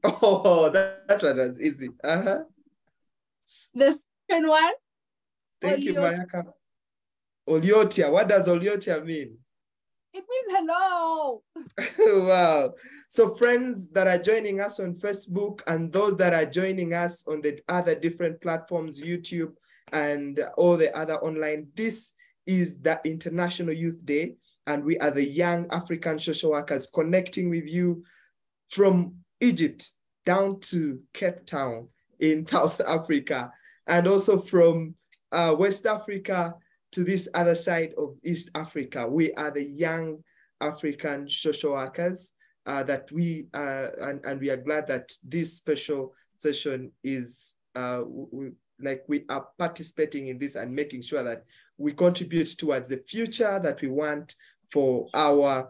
Oh, that one was easy. The second one. Thank you, Mayaka. Oliotia. What does Oliotia mean? It means hello. Wow. So friends that are joining us on Facebook and those that are joining us on the other different platforms, YouTube and all the other online, this is the International Youth Day. And we are the young African social workers connecting with you from Egypt down to Cape Town in South Africa, and also from West Africa to this other side of East Africa. We are the young African social workers that we, and we are glad that this special session is, we are participating in this and making sure that we contribute towards the future that we want for our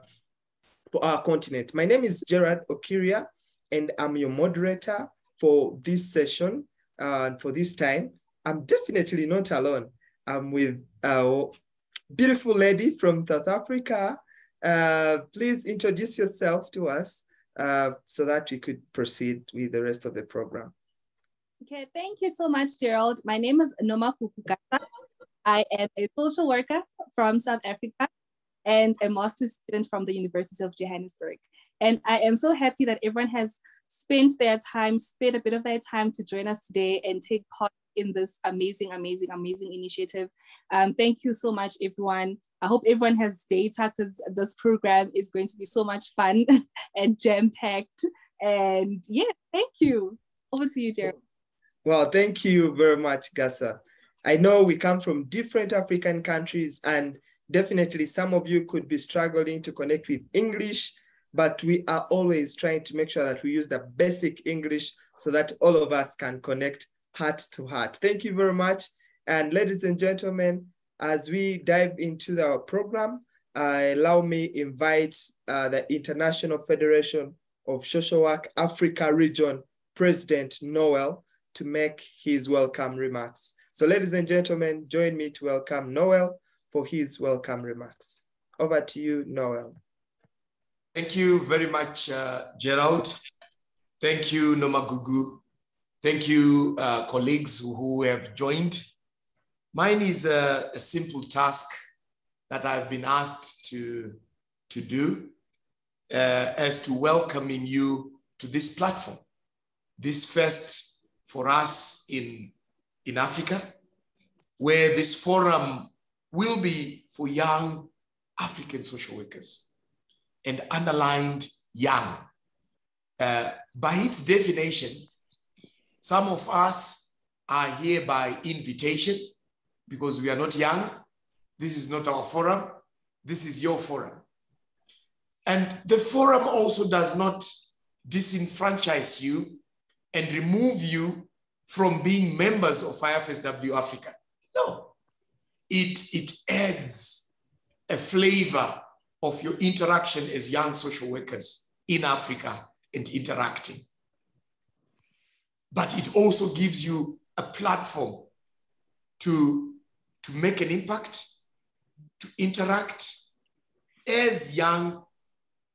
continent. My name is Gerard Okiria, and I'm your moderator for this session and for this time. I'm definitely not alone. I'm with a beautiful lady from South Africa. Please introduce yourself to us so that we could proceed with the rest of the program. Okay, thank you so much, Gerald. My name is Noma Kukukasa. I am a social worker from South Africa and a master's student from the University of Johannesburg. And I am so happy that everyone has spent a bit of their time to join us today and take part in this amazing initiative. Thank you so much, everyone. I hope everyone has data because this program is going to be so much fun and jam-packed. And yeah, thank you. Over to you, Gerald. Well, thank you very much, Gasa. I know we come from different African countries, and definitely some of you could be struggling to connect with English, but we are always trying to make sure that we use the basic English so that all of us can connect heart to heart. Thank you very much. And ladies and gentlemen, as we dive into our program, allow me invite the International Federation of Social Work Africa Region President Noel to make his welcome remarks. So ladies and gentlemen, join me to welcome Noel for his welcome remarks. Over to you, Noel. Thank you very much, Gerald. Thank you, Nomagugu. Thank you, colleagues who have joined. Mine is a simple task that I've been asked to do as to welcoming you to this platform. This first for us in Africa, where this forum will be for young African social workers, and underlined young. By its definition, some of us are here by invitation because we are not young. This is not our forum. This is your forum. And the forum also does not disenfranchise you and remove you from being members of IFSW Africa. No, it adds a flavor of your interaction as young social workers in Africa and interacting. But it also gives you a platform to make an impact, to interact as young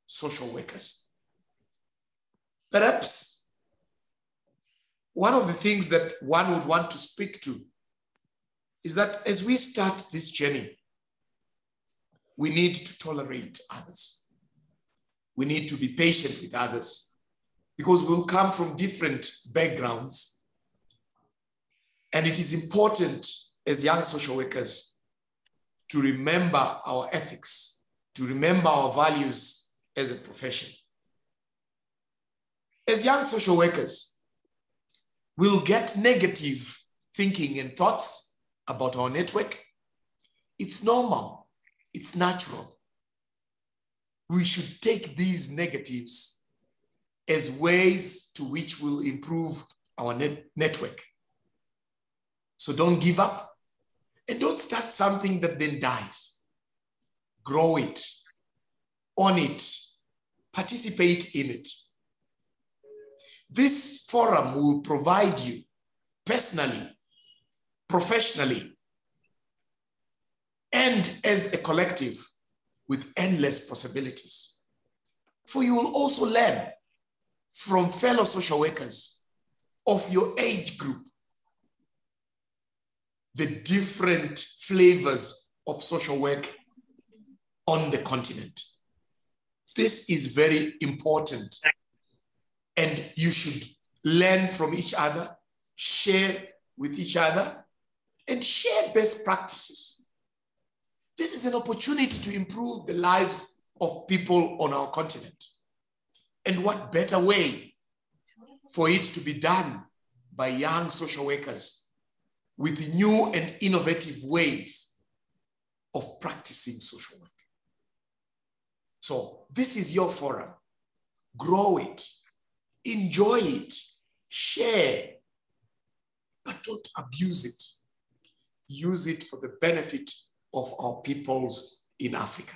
social workers. Perhaps one of the things that one would want to speak to is that as we start this journey, we need to tolerate others. We need to be patient with others because we'll come from different backgrounds. And it is important as young social workers to remember our ethics, to remember our values as a profession. As young social workers, we'll get negative thinking and thoughts about our network. It's normal. It's natural. We should take these negatives as ways to which we'll improve our network. So don't give up and don't start something that then dies. Grow it, own it, participate in it. This forum will provide you personally, professionally, and as a collective with endless possibilities. For you will also learn from fellow social workers of your age group the different flavors of social work on the continent. This is very important, and you should learn from each other, share with each other, and share best practices. This is an opportunity to improve the lives of people on our continent. And what better way for it to be done by young social workers with new and innovative ways of practicing social work. So this is your forum. Grow it, enjoy it, share, but don't abuse it. Use it for the benefit of our peoples in Africa,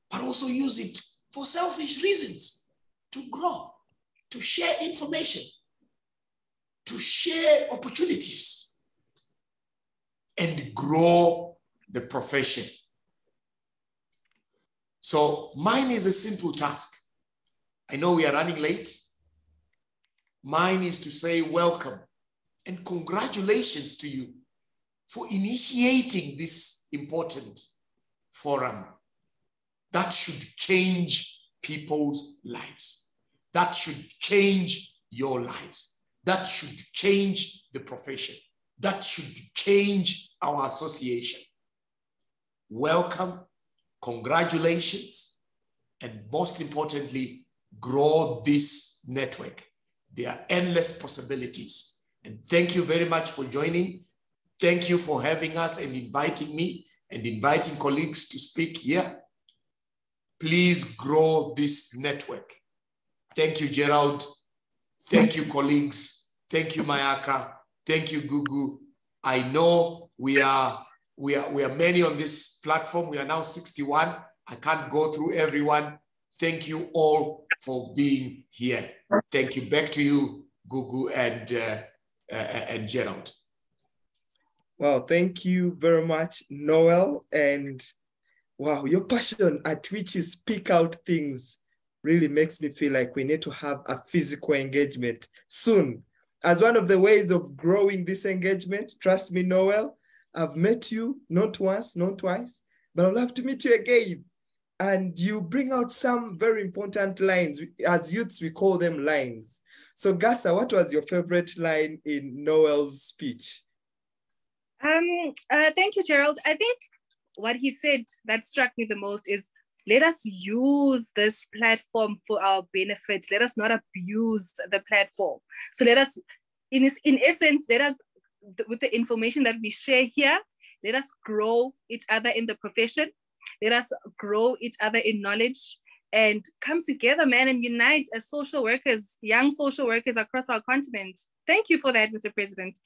but also use it for selfish reasons, to grow, to share information, to share opportunities, and grow the profession. So mine is a simple task. I know we are running late. Mine is to say welcome and congratulations to you for initiating this important forum that should change people's lives, that should change your lives, that should change the profession, that should change our association. Welcome, congratulations, and most importantly, grow this network. There are endless possibilities. And thank you very much for joining. Thank you for having us and inviting me and inviting colleagues to speak here. Please grow this network. Thank you, Gerald. Thank you, colleagues. Thank you, Mayaka. Thank you, Gugu. I know we are many on this platform. We are now 61. I can't go through everyone. Thank you all for being here. Thank you. Back to you, Gugu and Gerald. Wow, thank you very much, Noel. And wow, your passion at which you speak out things really makes me feel like we need to have a physical engagement soon. As one of the ways of growing this engagement, trust me, Noel, I've met you not once, not twice, but I'd love to meet you again. And you bring out some very important lines. As youths, we call them lines. So Gasa, what was your favorite line in Noel's speech? Thank you, Gerald. I think what he said that struck me the most is, let us use this platform for our benefit. Let us not abuse the platform. So let us, in essence, let us, with the information that we share here, let us grow each other in the profession. Let us grow each other in knowledge and come together, man, and unite as social workers, young social workers across our continent. Thank you for that, Mr. President.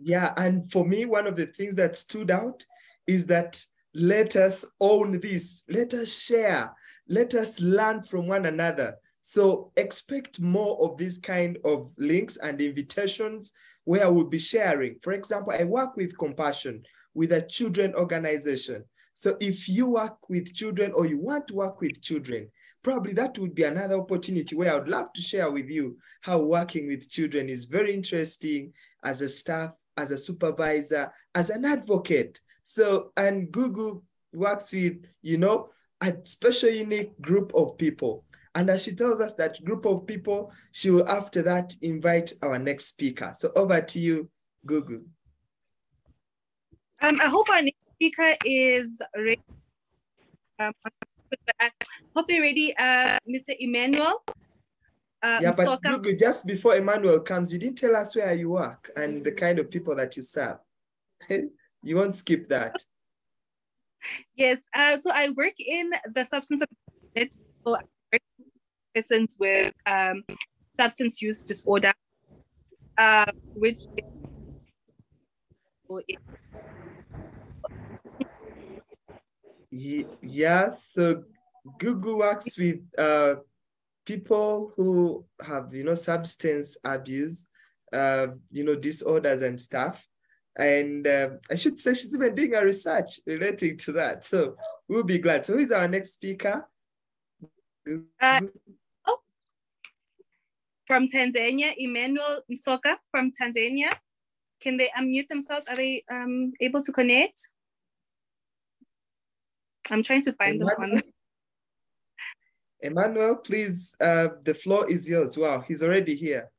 Yeah, and for me, one of the things that stood out is that let us own this, let us share, let us learn from one another. So expect more of these kind of links and invitations where we'll be sharing. For example, I work with Compassion, with a children organization. So if you work with children or you want to work with children, probably that would be another opportunity where I would love to share with you how working with children is very interesting as a staff, as a supervisor, as an advocate. So, and Gugu works with, you know, a special unique group of people. And as she tells us that group of people, she will after that invite our next speaker. So over to you, Gugu. I hope our next speaker is ready. I hope they're ready, Mr. Emmanuel. Yeah, but Gugu, just before Emmanuel comes, you didn't tell us where you work and the kind of people that you serve. You won't skip that. Yes, so I work in the substance abuse. So I work with persons with substance use disorder, which yeah, so Gugu works with people who have, you know, substance abuse, you know, disorders and stuff. And I should say she's even doing a research relating to that. So we'll be glad. So who is our next speaker? from Tanzania, Emmanuel Msoka from Tanzania. Can they unmute themselves? Are they able to connect? I'm trying to find them on. Emmanuel, please, the floor is yours. Wow, he's already here.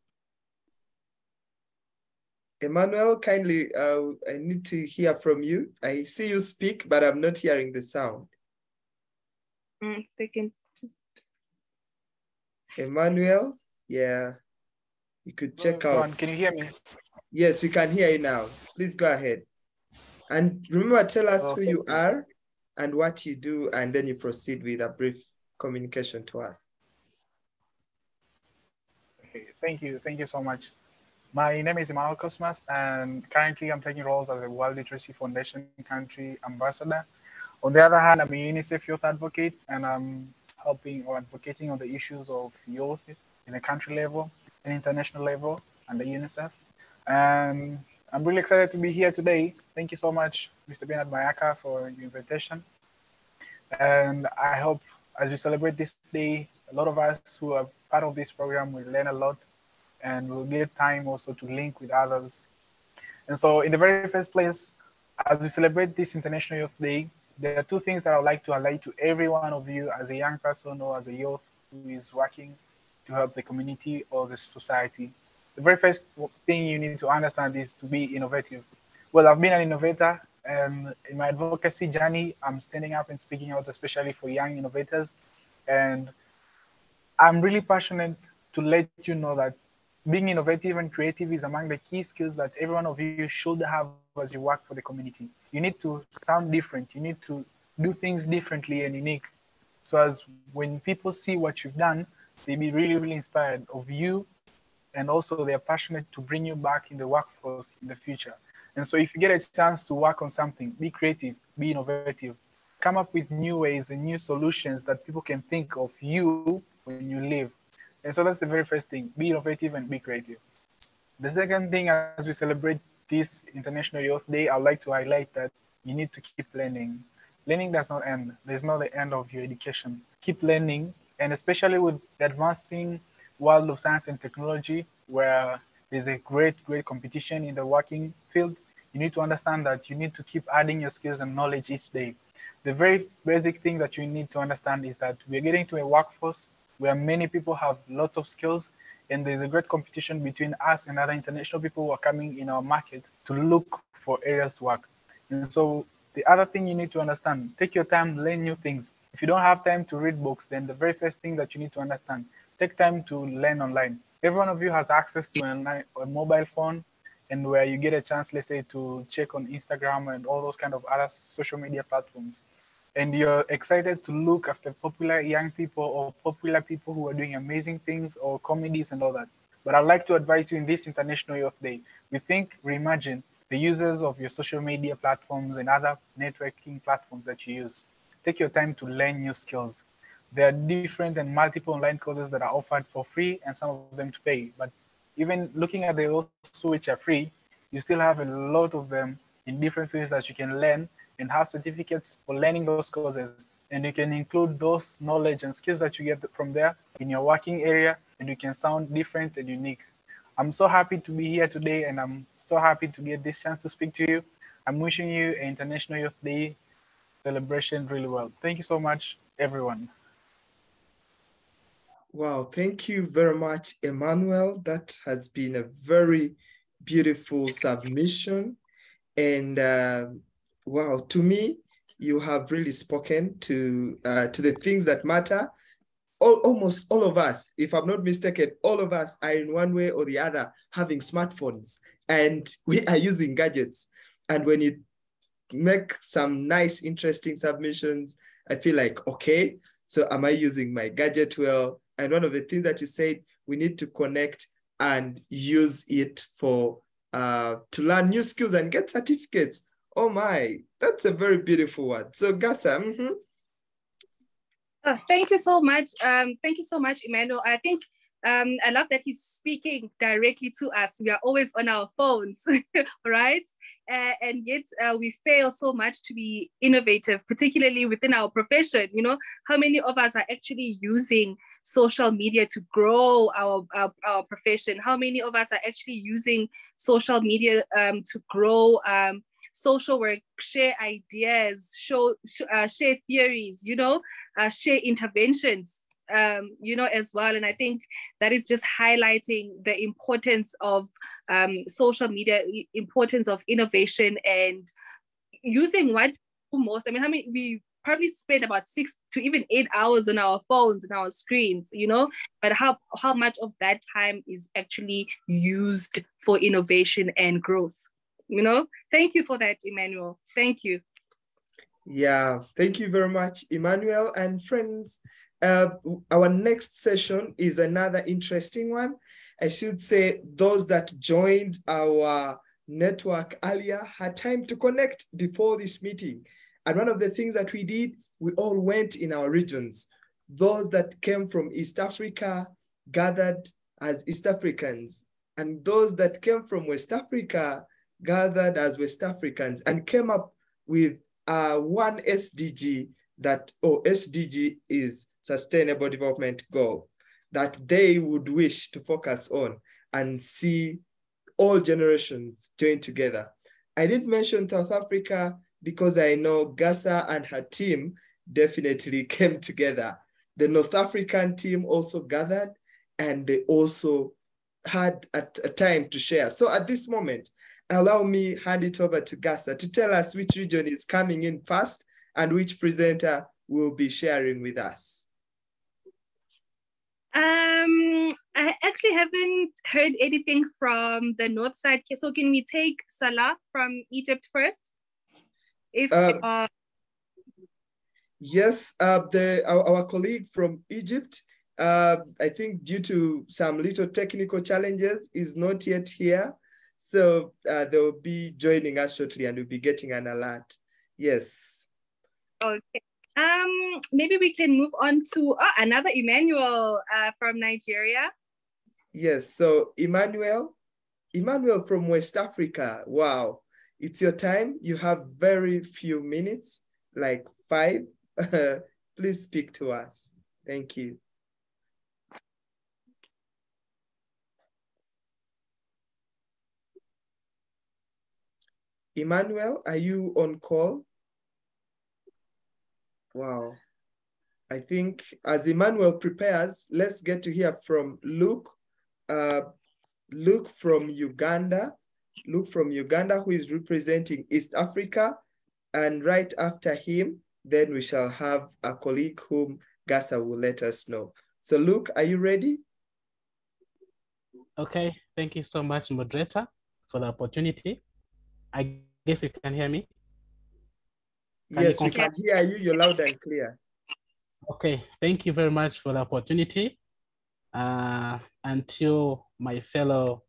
Emmanuel, kindly, I need to hear from you. I see you speak, but I'm not hearing the sound. They can just... Emmanuel, yeah, you could check out. Can you hear me? Yes, we can hear you now. Please go ahead. And remember, tell us who you are and what you do, and then you proceed with a brief communication to us. Okay, thank you. Thank you so much. My name is Emmanuel Cosmas, and currently I'm taking roles as a World Literacy Foundation country ambassador. On the other hand, I'm a UNICEF youth advocate, and I'm helping or advocating on the issues of youth in a country level, and international level, under UNICEF. And I'm really excited to be here today. Thank you so much, Mr. Bernard Mayaka, for your invitation. And I hope as we celebrate this day, a lot of us who are part of this program will learn a lot, and we'll get time also to link with others. And so in the very first place, as we celebrate this International Youth Day, there are two things that I would like to highlight to every one of you as a young person or as a youth who is working to help the community or the society. The very first thing you need to understand is to be innovative. Well, I've been an innovator, and in my advocacy journey, I'm standing up and speaking out, especially for young innovators. And I'm really passionate to let you know that being innovative and creative is among the key skills that every one of you should have as you work for the community. You need to sound different. You need to do things differently and unique. So as when people see what you've done, they be really, really inspired of you, and also they're passionate to bring you back in the workforce in the future. And so if you get a chance to work on something, be creative, be innovative, come up with new ways and new solutions that people can think of you when you leave. And so that's the very first thing, be innovative and be creative. The second thing, as we celebrate this International Youth Day, I'd like to highlight that you need to keep learning. Learning does not end. There's not the end of your education. Keep learning, and especially with the advancing world of science and technology, where there's a great competition in the working field, you need to understand that you need to keep adding your skills and knowledge each day. The very basic thing that you need to understand is that we're getting to a workforce where many people have lots of skills, and there's a great competition between us and other international people who are coming in our market to look for areas to work. And so the other thing you need to understand, take your time, learn new things. If you don't have time to read books, then the very first thing that you need to understand, take time to learn online. Every one of you has access to a mobile phone, and where you get a chance, let's say, to check on Instagram and all those kind of other social media platforms. And you're excited to look after popular young people or popular people who are doing amazing things or comedies and all that. But I'd like to advise you in this International Youth Day, reimagine the users of your social media platforms and other networking platforms that you use. Take your time to learn new skills. There are different and multiple online courses that are offered for free and some of them to pay. But even looking at those which are free, you still have a lot of them in different fields that you can learn and have certificates for learning those courses. And you can include those knowledge and skills that you get from there in your working area, and you can sound different and unique. I'm so happy to be here today, and I'm so happy to get this chance to speak to you. I'm wishing you an International Youth Day celebration really well. Thank you so much, everyone. Wow, thank you very much, Emmanuel. That has been a very beautiful submission. And wow, to me, you have really spoken to the things that matter. Almost all of us, if I'm not mistaken, all of us are in one way or the other having smartphones, and we are using gadgets. And when you make some nice, interesting submissions, I feel like, okay, so am I using my gadget well? And one of the things that you said, we need to connect and use it for to learn new skills and get certificates. Oh my, that's a very beautiful one. So Gasa, Thank you so much. Thank you so much, Emmanuel. I think I love that he's speaking directly to us. We are always on our phones, right? And yet we fail so much to be innovative, particularly within our profession. You know, how many of us are actually using social media to grow our profession? How many of us are actually using social media to grow social work, share ideas, share theories, share interventions, as well. And I think that is just highlighting the importance of social media, importance of innovation, and using what most. I mean, we probably spend about 6 to even 8 hours on our phones and our screens, but how much of that time is actually used for innovation and growth? Thank you for that, Emmanuel. Thank you. Yeah, thank you very much, Emmanuel. And friends, our next session is another interesting one. I should say those that joined our network earlier had time to connect before this meeting. And one of the things that we did, we all went in our regions. Those that came from East Africa gathered as East Africans, and those that came from West Africa gathered as West Africans, and came up with one SDG SDG is Sustainable Development Goal, that they would wish to focus on and see all generations join together. I did mention South Africa because I know Gasa and her team definitely came together. The North African team also gathered, and they also had a time to share. So at this moment, allow me hand it over to Gasa to tell us which region is coming in first and which presenter will be sharing with us. I actually haven't heard anything from the north side. So can we take Salah from Egypt first? Yes, our colleague from Egypt, I think due to some little technical challenges, is not yet here. So they will be joining us shortly, and we'll be getting an alert. Yes. Okay. Maybe we can move on to another Emmanuel from Nigeria. Yes. So Emmanuel from West Africa. Wow. It's your time. You have very few minutes, like 5. Please speak to us. Thank you. Emmanuel, are you on call? Wow. I think as Emmanuel prepares, let's get to hear from Luke. Luke from Uganda. Luke from Uganda, who is representing East Africa. And right after him, then we shall have a colleague whom Gasa will let us know. So Luke, are you ready? Okay, thank you so much, moderator, for the opportunity. I guess you can hear me? Yes, we can hear you. You're loud and clear. Okay, thank you very much for the opportunity. And to my fellow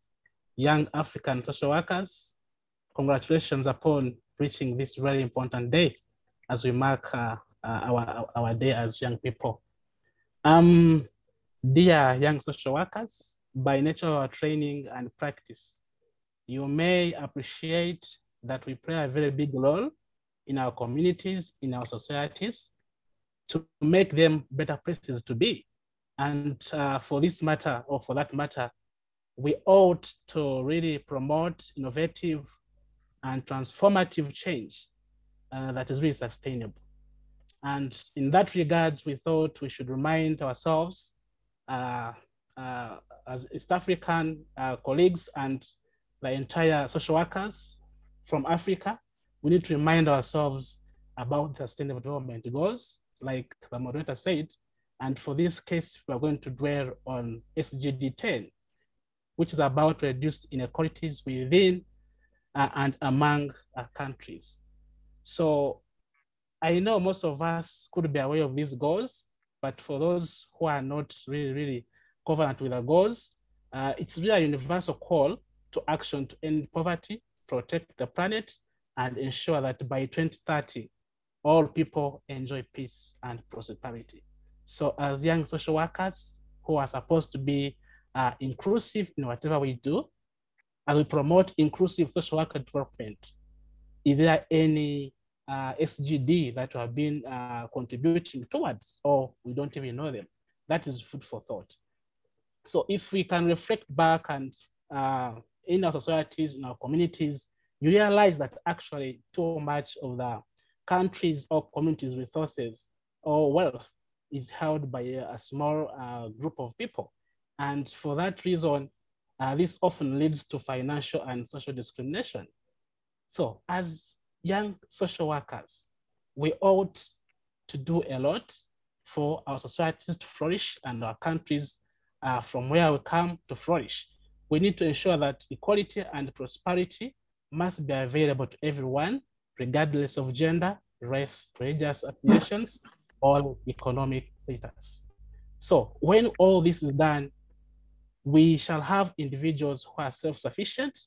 young African social workers, congratulations upon reaching this very important day as we mark our day as young people. Dear young social workers, by nature of our training and practice, you may appreciate that we play a very big role in our communities, in our societies, to make them better places to be. And for this matter, or for that matter, we ought to really promote innovative and transformative change that is really sustainable. And in that regard, we thought we should remind ourselves as East African colleagues and the entire social workers from Africa, we need to remind ourselves about the Sustainable Development Goals, like the moderator said. And for this case, we are going to dwell on SDG 10, which is about reduced inequalities within and among countries. So I know most of us could be aware of these goals, but for those who are not really covenant with the goals, it's really a universal call to action to end poverty, protect the planet, and ensure that by 2030, all people enjoy peace and prosperity. So as young social workers who are supposed to be inclusive in whatever we do, and we promote inclusive social worker development, is there any SGD that we have been contributing towards, or we don't even know them? That is food for thought. So if we can reflect back and in our societies, in our communities, you realize that actually too much of the countries or communities' resources or wealth is held by a small group of people. And for that reason, this often leads to financial and social discrimination. So as young social workers, we ought to do a lot for our societies to flourish and our countries from where we come to flourish. We need to ensure that equality and prosperity must be available to everyone, regardless of gender, race, religious affiliations, or economic status. So when all this is done, we shall have individuals who are self-sufficient,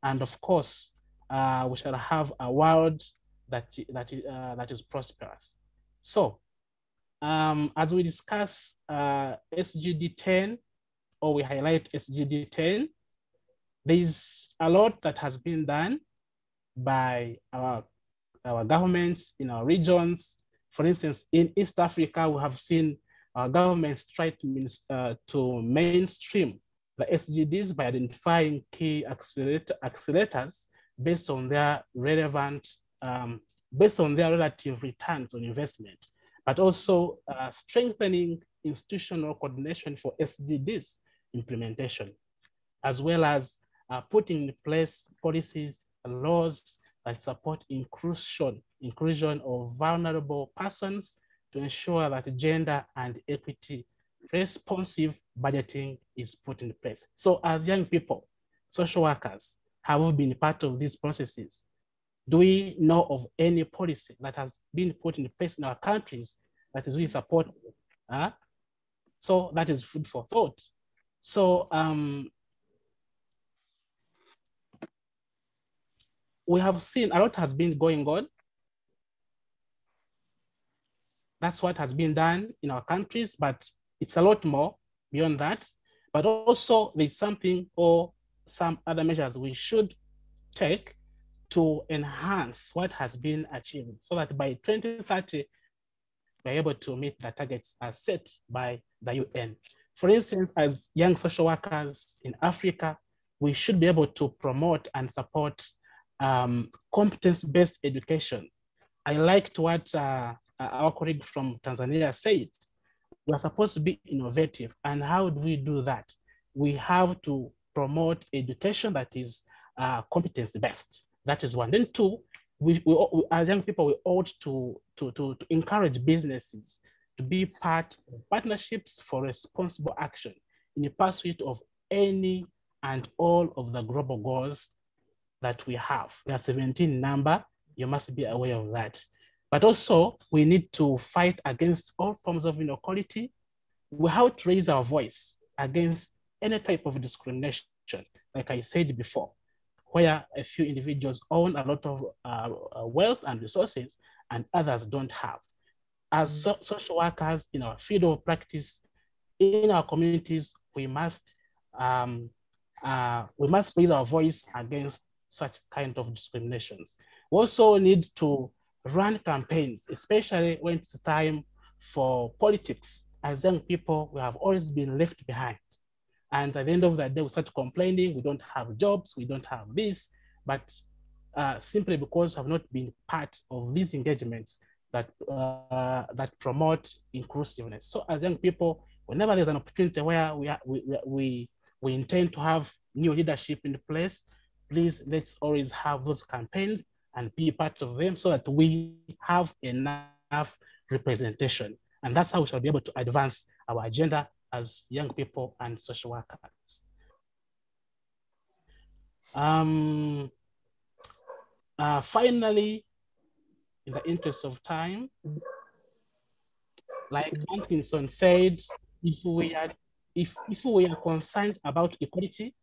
and of course, we shall have a world that is prosperous. So, as we discuss SGD 10, or we highlight SGD 10, there's a lot that has been done by our governments in our regions. For instance, in East Africa, we have seen our governments try to mainstream the SGDs by identifying key accelerators based on their based on their relative returns on investment, but also strengthening institutional coordination for SDGs implementation, as well as putting in place policies and laws that support inclusion of vulnerable persons to ensure that gender and equity responsive budgeting is put in place. So as young people, social workers, have we been part of these processes? Do we know of any policy that has been put in place in our countries that is really supportive? So that is food for thought. So we have seen a lot has been going on. That's what has been done in our countries, but it's a lot more beyond that. But also there's something or some other measures we should take to enhance what has been achieved so that by 2030, we're able to meet the targets as set by the UN. For instance, as young social workers in Africa, we should be able to promote and support competence-based education. I liked what our colleague from Tanzania said. We are supposed to be innovative. And how do we do that? We have to promote education that is competence-based. That is one. Then two, we, as young people, we ought to encourage businesses to be part of partnerships for responsible action in the pursuit of any and all of the global goals that we have. There are 17 number, you must be aware of that. But also, we need to fight against all forms of inequality. We have to raise our voice against any type of discrimination, like I said before, where a few individuals own a lot of wealth and resources and others don't have. As social workers in our field of practice, in our communities, we must raise our voice against such kind of discriminations. We also need to run campaigns, especially when it's time for politics. As young people, we have always been left behind. And at the end of the day, we start complaining, we don't have jobs, we don't have this, but simply because we have not been part of these engagements that, that promote inclusiveness. So as young people, whenever there's an opportunity where we intend to have new leadership in place, please let's always have those campaigns and be part of them so that we have enough representation. And that's how we shall be able to advance our agenda as young people and social workers. Finally, in the interest of time, like Atkinson said, if we are concerned about equality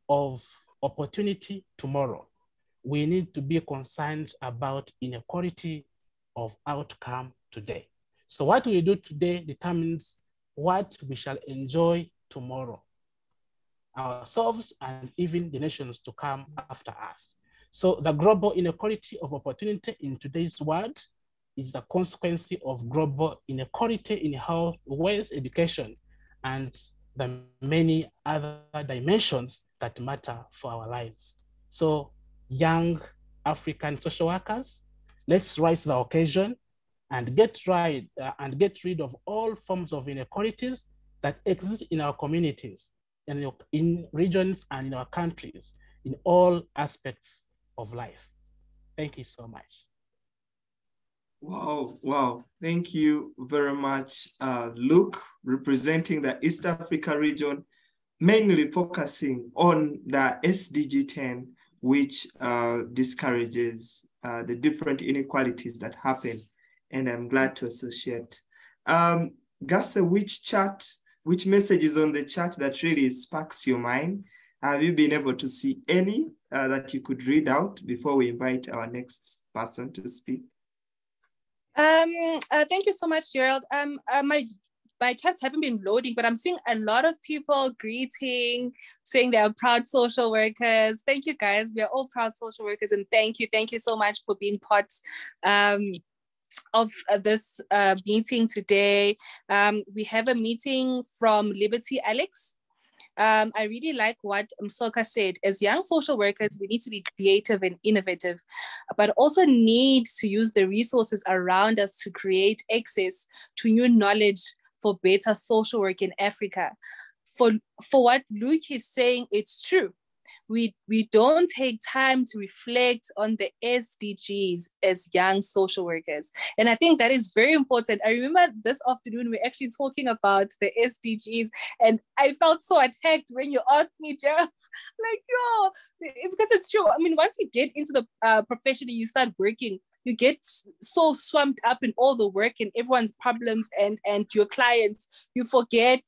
of opportunity tomorrow, we need to be concerned about inequality of outcome today. So what we do today determines what we shall enjoy tomorrow, ourselves and even the nations to come after us. So the global inequality of opportunity in today's world is the consequence of global inequality in health, wealth, education, and the many other dimensions that matter for our lives. So young African social workers, let's rise to the occasion and get rid of all forms of inequalities that exist in our communities, in regions and in our countries, in all aspects of life. Thank you so much. Wow, wow. Thank you very much, Luke, representing the East Africa region, mainly focusing on the SDG 10, which discourages the different inequalities that happen. And I'm glad to associate. Gasa, which message is on the chat that really sparks your mind? Have you been able to see any that you could read out before we invite our next person to speak? Thank you so much, Gerald. My chats haven't been loading, but I'm seeing a lot of people greeting, saying they are proud social workers. Thank you, guys. We are all proud social workers, and thank you so much for being part of this meeting today. We have a meeting from Liberty Alex. I really like what Msoka said. As young social workers, we need to be creative and innovative, but also need to use the resources around us to create access to new knowledge for better social work in Africa. For what Luke is saying, it's true. We don't take time to reflect on the SDGs as young social workers. And I think that is very important. I remember this afternoon, we're actually talking about the SDGs, and I felt so attacked when you asked me, Gerald, like, yo, because it's true. I mean, once you get into the profession and you start working, you get so swamped up in all the work and everyone's problems and your clients, you forget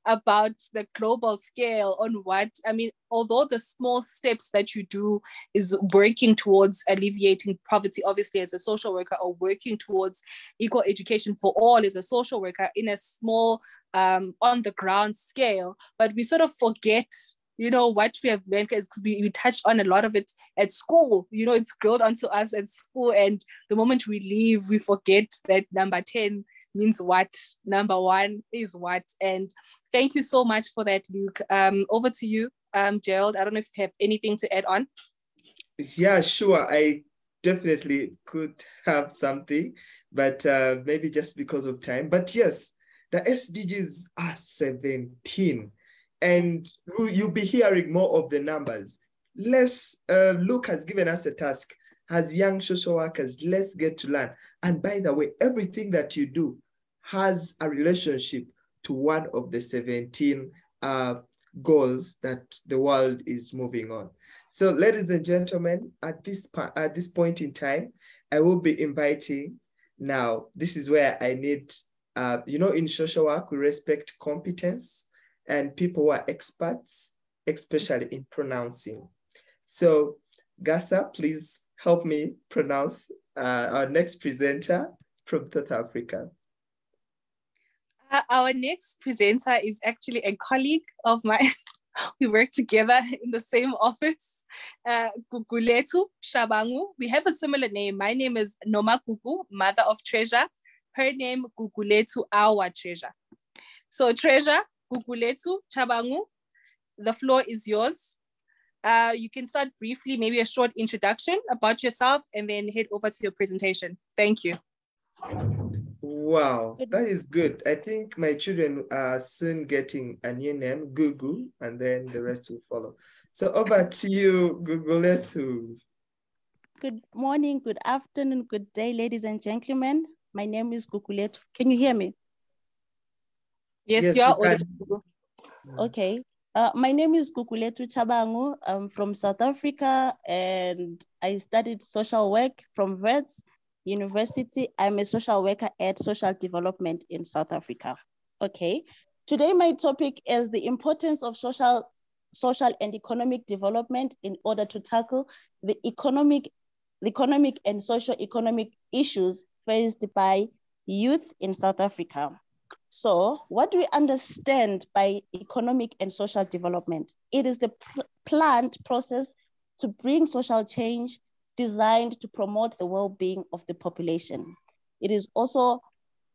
about the global scale on what, I mean, although the small steps that you do is working towards alleviating poverty, obviously as a social worker, or working towards equal education for all as a social worker in a small on the ground scale, but we sort of forget, you know, what we have learned, because we touched on a lot of it at school. You know, it's grilled onto us at school, and the moment we leave, we forget that number 10 means what, number 1 is what. And thank you so much for that, Luke. Over to you, Gerald. I don't know if you have anything to add on. Yeah, sure. I definitely could have something, but maybe just because of time. But yes, the SDGs are 17. And you'll be hearing more of the numbers. Luke has given us a task. As young social workers, let's get to learn. And by the way, everything that you do has a relationship to one of the 17 goals that the world is moving on. So ladies and gentlemen, at this point in time, I will be inviting, now this is where I need, you know, in social work, we respect competence and people who are experts, especially in pronouncing. So Gasa, please help me pronounce our next presenter from South Africa. Our next presenter is actually a colleague of mine. We work together in the same office. Guguletu Shabangu. We have a similar name. My name is Noma Gugu, Mother of Treasure. Her name, Guguletu, our treasure. So Treasure, Guguletu Shabangu, the floor is yours. You can start briefly, maybe a short introduction about yourself, and then head over to your presentation. Thank you. Wow, that is good. I think my children are soon getting a new name, Gugu, and then the rest will follow. So over to you, Guguletu. Good morning, good afternoon, good day, ladies and gentlemen. My name is Guguletu. Can you hear me? Yes, you are audible. Okay. My name is Guguletu Chabangu. I'm from South Africa, and I studied social work from Wits University. I'm a social worker at social development in South Africa. Okay. Today, my topic is the importance of social and economic development in order to tackle the economic and socio-economic issues faced by youth in South Africa. So what do we understand by economic and social development? It is the planned process to bring social change designed to promote the well-being of the population. It is also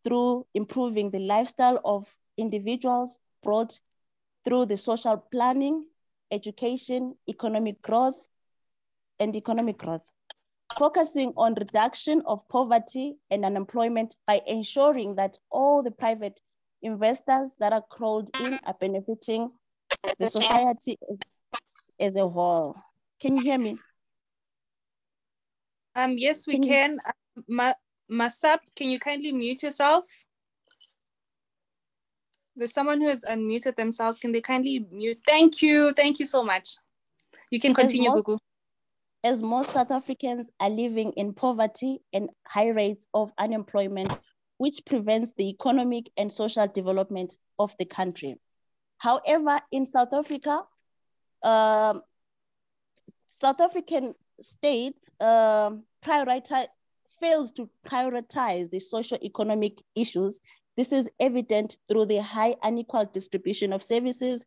through improving the lifestyle of individuals brought through the social planning, education, economic growth, focusing on reduction of poverty and unemployment by ensuring that all the private investors that are crowded in are benefiting the society as a whole. Can you hear me? Yes, we can. Masap, can you kindly mute yourself? There's someone who has unmuted themselves. Can they kindly mute? Thank you. Thank you so much. You can continue, Gugu. As most South Africans are living in poverty and high rates of unemployment, which prevents the economic and social development of the country. However, in South Africa, South African state fails to prioritize the socio-economic issues. This is evident through the high unequal distribution of services,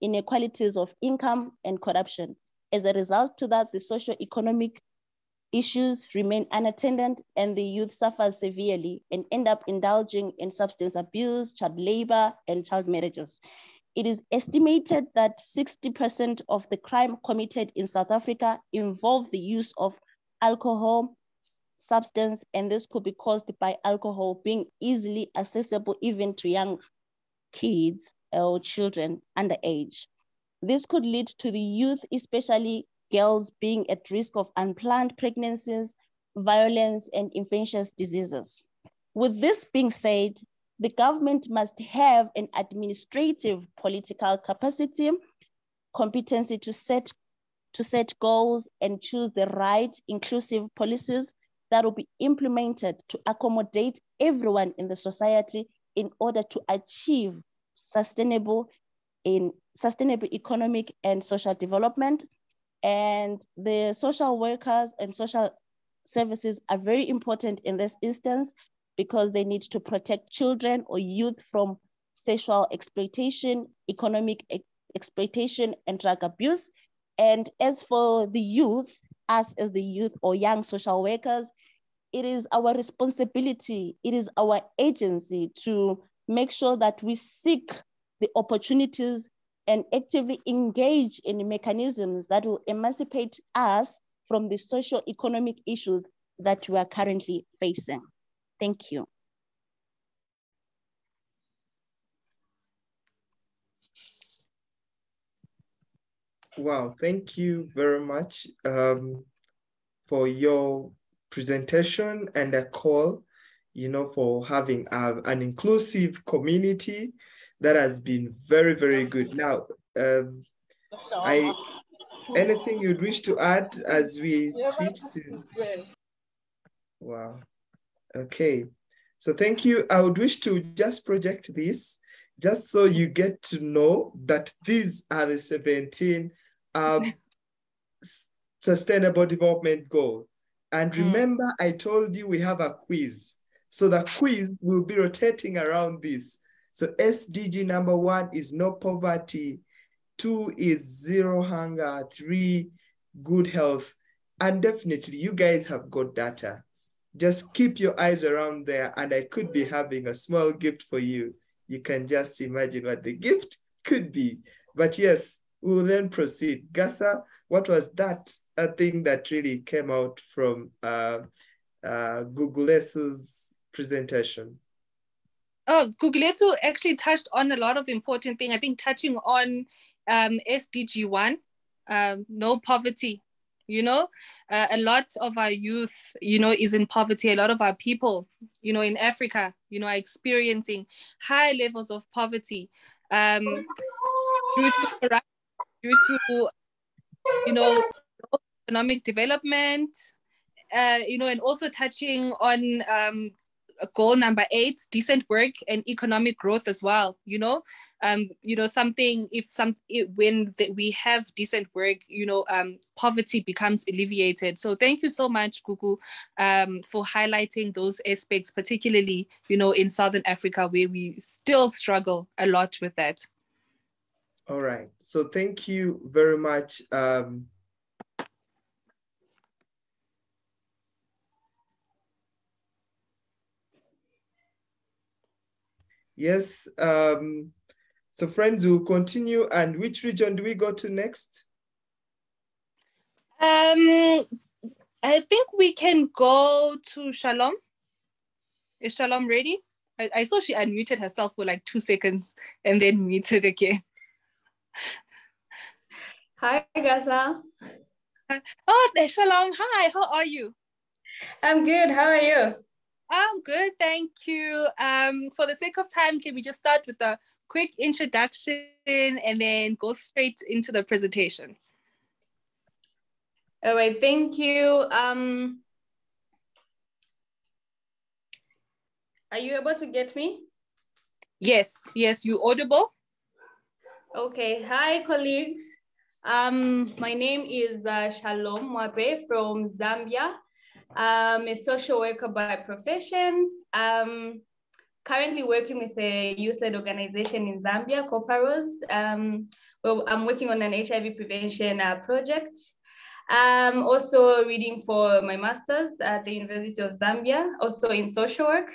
inequalities of income, and corruption. As a result to that, the socio-economic issues remain unattended and the youth suffer severely and end up indulging in substance abuse, child labor, and child marriages. It is estimated that 60% of the crime committed in South Africa involve the use of alcohol, substance, and this could be caused by alcohol being easily accessible even to young kids or children underage. This could lead to the youth, especially girls, being at risk of unplanned pregnancies, violence, and infectious diseases. With this being said, the government must have an administrative political capacity, competency to set goals and choose the right inclusive policies that will be implemented to accommodate everyone in the society in order to achieve sustainable economic and social development. And the social workers and social services are very important in this instance because they need to protect children or youth from sexual exploitation, economic exploitation, and drug abuse. And as for the youth, us as the youth or young social workers, it is our responsibility, it is our agency to make sure that we seek the opportunities and actively engage in mechanisms that will emancipate us from the socio-economic issues that we are currently facing. Thank you. Wow, thank you very much for your presentation and a call, for having an inclusive community. That has been very, very good. Now, anything you'd wish to add as we switch to? Wow. Okay. So thank you. I would wish to just project this, just so you get to know that these are the 17 Sustainable Development Goals. And remember, I told you we have a quiz. So the quiz will be rotating around this. So SDG number 1 is no poverty, 2 is zero hunger, 3, good health. And definitely you guys have got data. Just keep your eyes around there and I could be having a small gift for you. You can just imagine what the gift could be. But yes, we'll then proceed. Gasa, what was that thing that really came out from Gugulethu's presentation? Oh, Gugulethu actually touched on a lot of important things. I think touching on SDG 1, no poverty. A lot of our youth, is in poverty. A lot of our people, in Africa, are experiencing high levels of poverty due to economic development, and also touching on goal number 8, decent work and economic growth as well. When we have decent work, poverty becomes alleviated. So thank you so much, Gugu, for highlighting those aspects, particularly, in Southern Africa, where we still struggle a lot with that. All right. So thank you very much. Yes. So friends, will continue. And which region do we go to next? I think we can go to Shalom. Is Shalom ready? I saw she unmuted herself for like 2 seconds and then muted again. Hi, Gasa. Oh, Shalom. Hi, how are you? I'm good. How are you? I'm good, thank you. For the sake of time, can we just start with a quick introduction and then go straight into the presentation? All right, thank you. Are you able to get me? Yes, you audible? Okay, hi colleagues. My name is Shalom Mwape from Zambia. I'm a social worker by profession. Currently working with a youth-led organization in Zambia, Coparos. Well, I'm working on an HIV prevention project. Also reading for my master's at the University of Zambia, also in social work.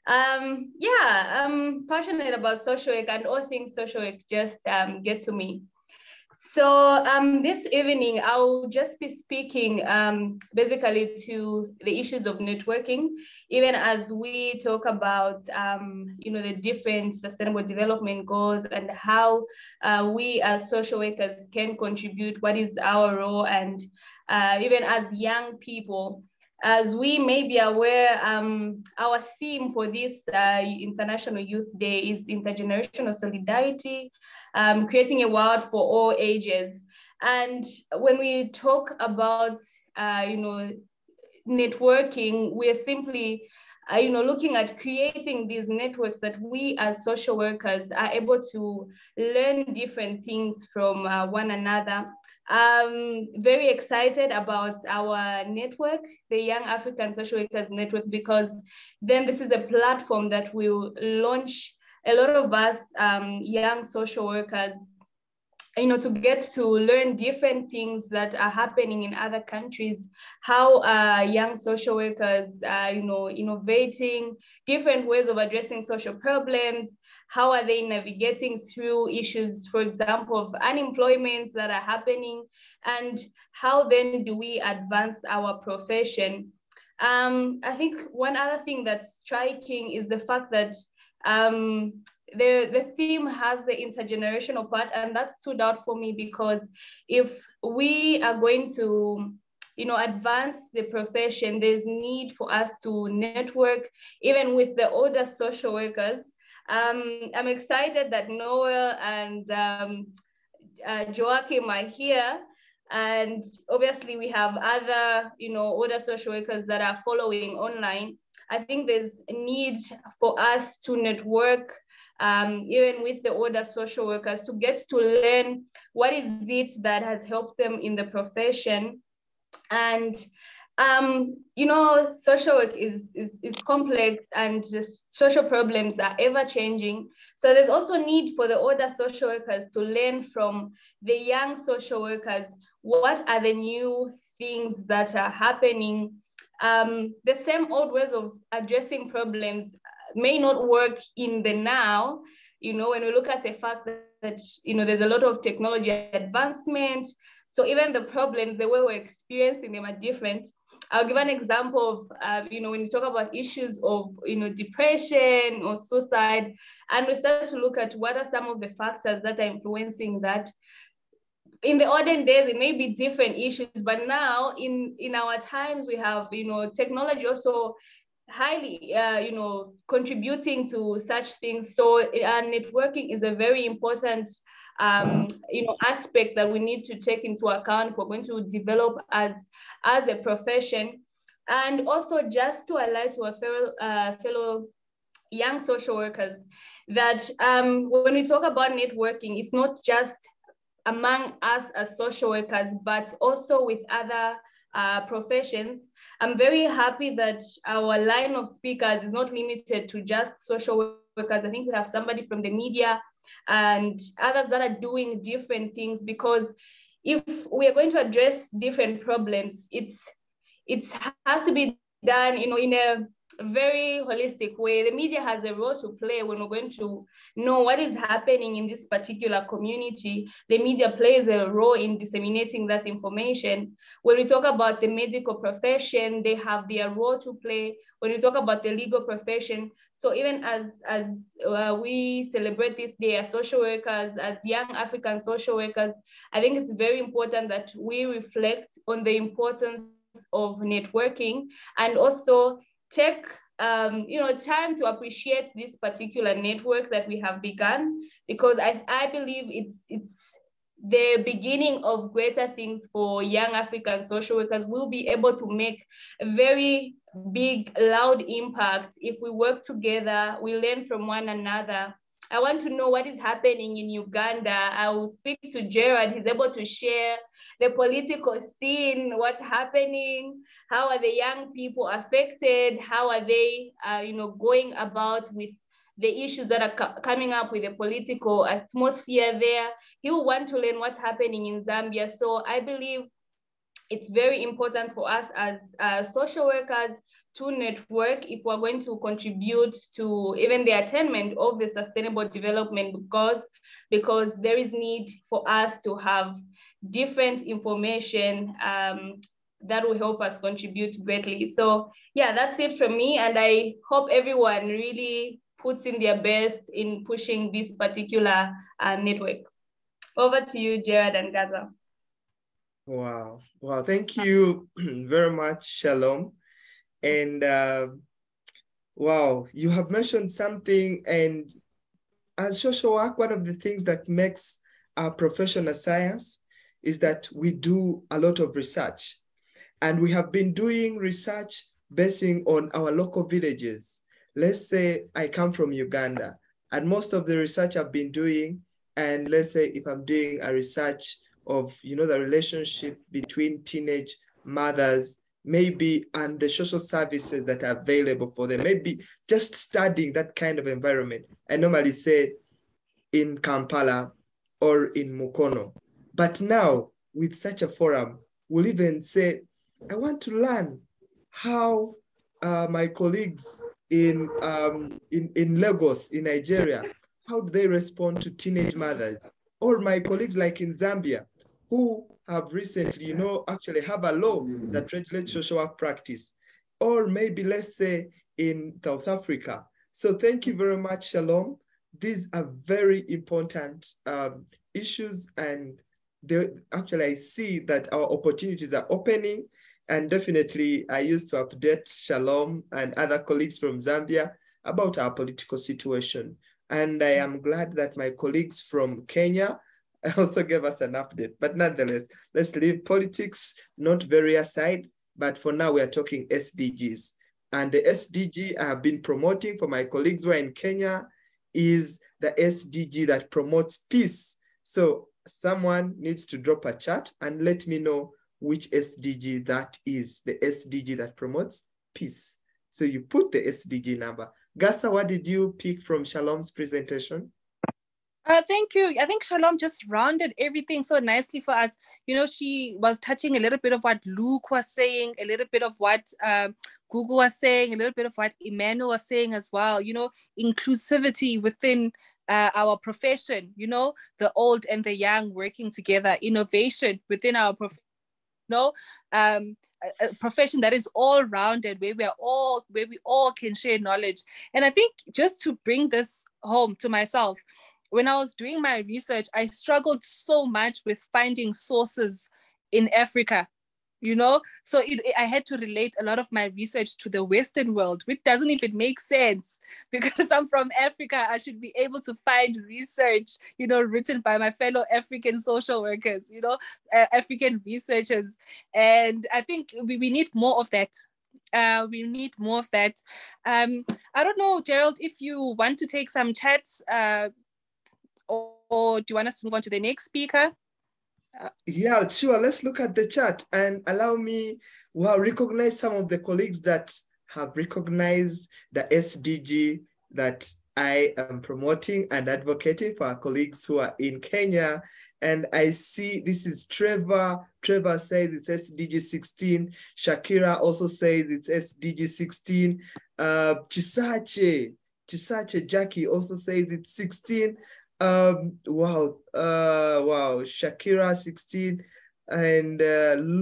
Yeah, I'm passionate about social work, and all things social work just get to me. So this evening, I'll just be speaking basically to the issues of networking, even as we talk about the different sustainable development goals and how we as social workers can contribute, what is our role, and even as young people. As we may be aware, our theme for this International Youth Day is intergenerational solidarity, creating a world for all ages. And when we talk about, networking, we're simply, looking at creating these networks that we as social workers are able to learn different things from one another. Very excited about our network, the Young African Social Workers Network, because then this is a platform that will launch a lot of us young social workers, to get to learn different things that are happening in other countries, how young social workers are, innovating different ways of addressing social problems. How are they navigating through issues, for example, of unemployment that are happening, and how then do we advance our profession? I think one other thing that's striking is the fact that the theme has the intergenerational part, and that stood out for me because if we are going to advance the profession, there's need for us to network even with the older social workers. I'm excited that Noel and Joachim are here, and obviously we have other older social workers that are following online. I think there's a need for us to network even with the older social workers, to get to learn what is it that has helped them in the profession. And social work is complex, and the social problems are ever changing. So there's also need for the older social workers to learn from the young social workers. What are the new things that are happening? The same old ways of addressing problems may not work in the now, when we look at the fact that, there's a lot of technology advancement. So even the problems, the way we're experiencing them are different. I'll give an example of, when you talk about issues of, depression or suicide, and we start to look at what are some of the factors that are influencing that. In the olden days, it may be different issues, but now in our times, we have, technology also highly, contributing to such things. So networking is a very important, aspect that we need to take into account if we're going to develop as a profession. And also just to alert to our fellow young social workers that when we talk about networking, it's not just among us as social workers, but also with other professions. I'm very happy that our line of speakers is not limited to just social workers. I think we have somebody from the media and others that are doing different things, because if we are going to address different problems, it has to be done, in a very holistic way. The media has a role to play when we're going to know what is happening in this particular community. The media plays a role in disseminating that information. When we talk about the medical profession, they have their role to play. When we talk about the legal profession, so even as we celebrate this day as social workers, as young African social workers, I think it's very important that we reflect on the importance of networking and also take time to appreciate this particular network that we have begun, because I believe it's the beginning of greater things for young African social workers. We'll be able to make a very big, loud impact if we work together, we learn from one another. I want to know what is happening in Uganda. I will speak to Gerard. He's able to share the political scene, what's happening, how are the young people affected, how are they, going about with the issues that are coming up with the political atmosphere there. He will want to learn what's happening in Zambia. So I believe it's very important for us as social workers to network if we're going to contribute to even the attainment of the sustainable development goals, because there is need for us to have different information that will help us contribute greatly. So yeah, that's it from me. And I hope everyone really puts in their best in pushing this particular network. Over to you, Gerard and Gaza. Wow. Wow. Thank you very much, Shalom. And wow, you have mentioned something, and as social work, one of the things that makes our profession a science is that we do a lot of research. And we have been doing research basing on our local villages. Let's say I come from Uganda, and most of the research I've been doing, and let's say if I'm doing a research of, the relationship between teenage mothers, maybe, and the social services that are available for them, maybe just studying that kind of environment. I normally say in Kampala or in Mukono. But now with such a forum, we'll even say, I want to learn how my colleagues in Lagos, in Nigeria, how do they respond to teenage mothers? Or my colleagues like in Zambia, who have recently, actually have a law that regulates social work practice. Or maybe let's say in South Africa. So thank you very much, Shalom. These are very important issues, and actually I see that our opportunities are opening, and definitely I used to update Shalom and other colleagues from Zambia about our political situation. And I am glad that my colleagues from Kenya also gave us an update. But nonetheless, let's leave politics not very aside, but for now we are talking SDGs. And the SDG I have been promoting for my colleagues who are in Kenya is the SDG that promotes peace. So someone needs to drop a chat and let me know which SDG that is, the SDG that promotes peace. So you put the SDG number. Gasa, what did you pick from Shalom's presentation? Thank you. I think Shalom just rounded everything so nicely for us. She was touching a little bit of what Luke was saying, a little bit of what Google was saying, a little bit of what Emmanuel was saying as well. Inclusivity within our profession, the old and the young working together, innovation within our profession. A profession that is all rounded, where we all can share knowledge. And I think just to bring this home to myself, when I was doing my research, I struggled so much with finding sources in Africa, So I had to relate a lot of my research to the Western world, which doesn't even make sense because I'm from Africa. I should be able to find research, written by my fellow African social workers, African researchers. And I think we need more of that. We need more of that. I don't know, Gerald, if you want to take some chats, or do you want us to move on to the next speaker? Yeah, sure. Let's look at the chat and allow me recognize some of the colleagues that have recognized the SDG that I am promoting and advocating for our colleagues who are in Kenya. And I see this is Trevor. Trevor says it's SDG 16. Shakira also says it's SDG 16. Chisache Jackie also says it's 16. Wow. Shakira 16. And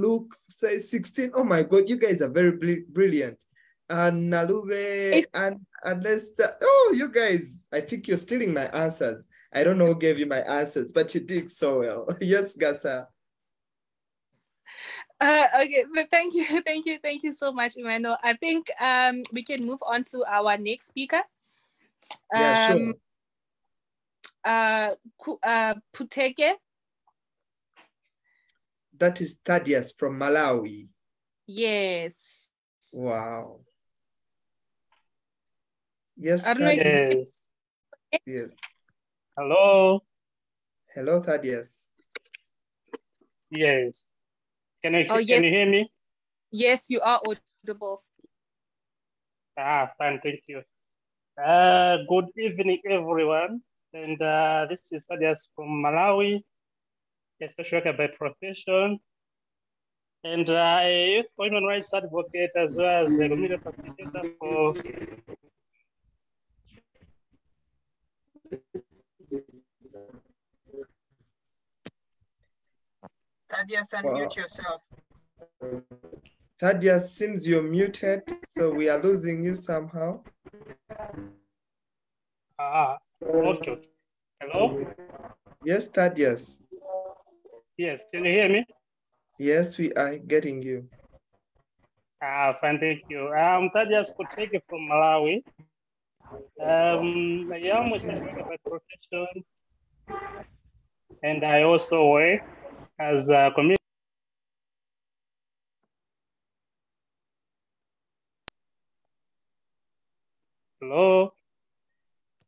Luke says 16. Oh my God, you guys are very brilliant. And Nalube and Lester. Oh, you guys, I think you're stealing my answers. I don't know who gave you my answers, but you did so well. Yes, Gasa. Okay, but thank you so much, Emmanuel. I think we can move on to our next speaker. Yeah, sure. Puteke. That is Thaddeus from Malawi. Yes. Wow. Yes, Yes. Yes. Hello. Hello, Thaddeus. Yes. Can you hear me? Yes, you are audible. Fine, thank you. Good evening, everyone. And this is Thaddeus from Malawi, a social worker by profession, and a youth human rights advocate as well as a community facilitator for Thaddeus, unmute yourself. Thaddeus, seems you're muted, so we are losing you somehow. Okay. Hello? Yes, Thaddeus. Yes, can you hear me? Yes, we are getting you. Fine, thank you. I'm Thaddeus Kuteke from Malawi. I am a social worker by profession, and I also work as a community. Hello?